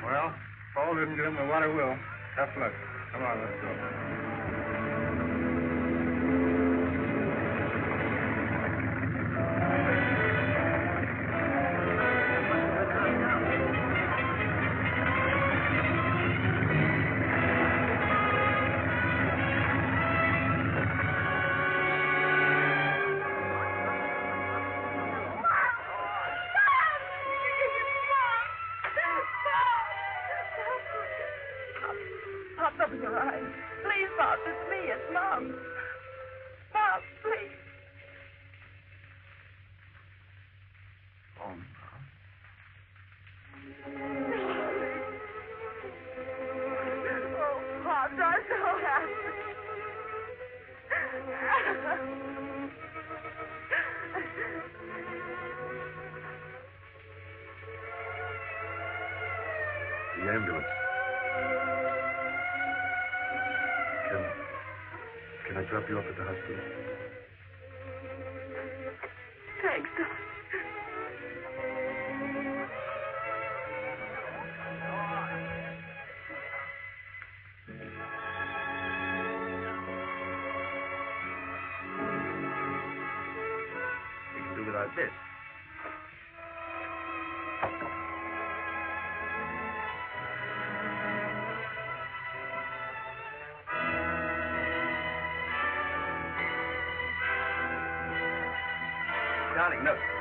Speaker 11: Well, Paul didn't get him, the water will. Tough luck. Come on, let's go.
Speaker 12: Pop, open your eyes. Please, Pop, it's me. It's Mom. Pop, please.
Speaker 4: Oh,
Speaker 12: Oh, Pop, I'm so happy.
Speaker 8: The ambulance. Can I drop you off at the hospital?
Speaker 12: Thanks, Doc.
Speaker 4: we can do without this. Darling, look.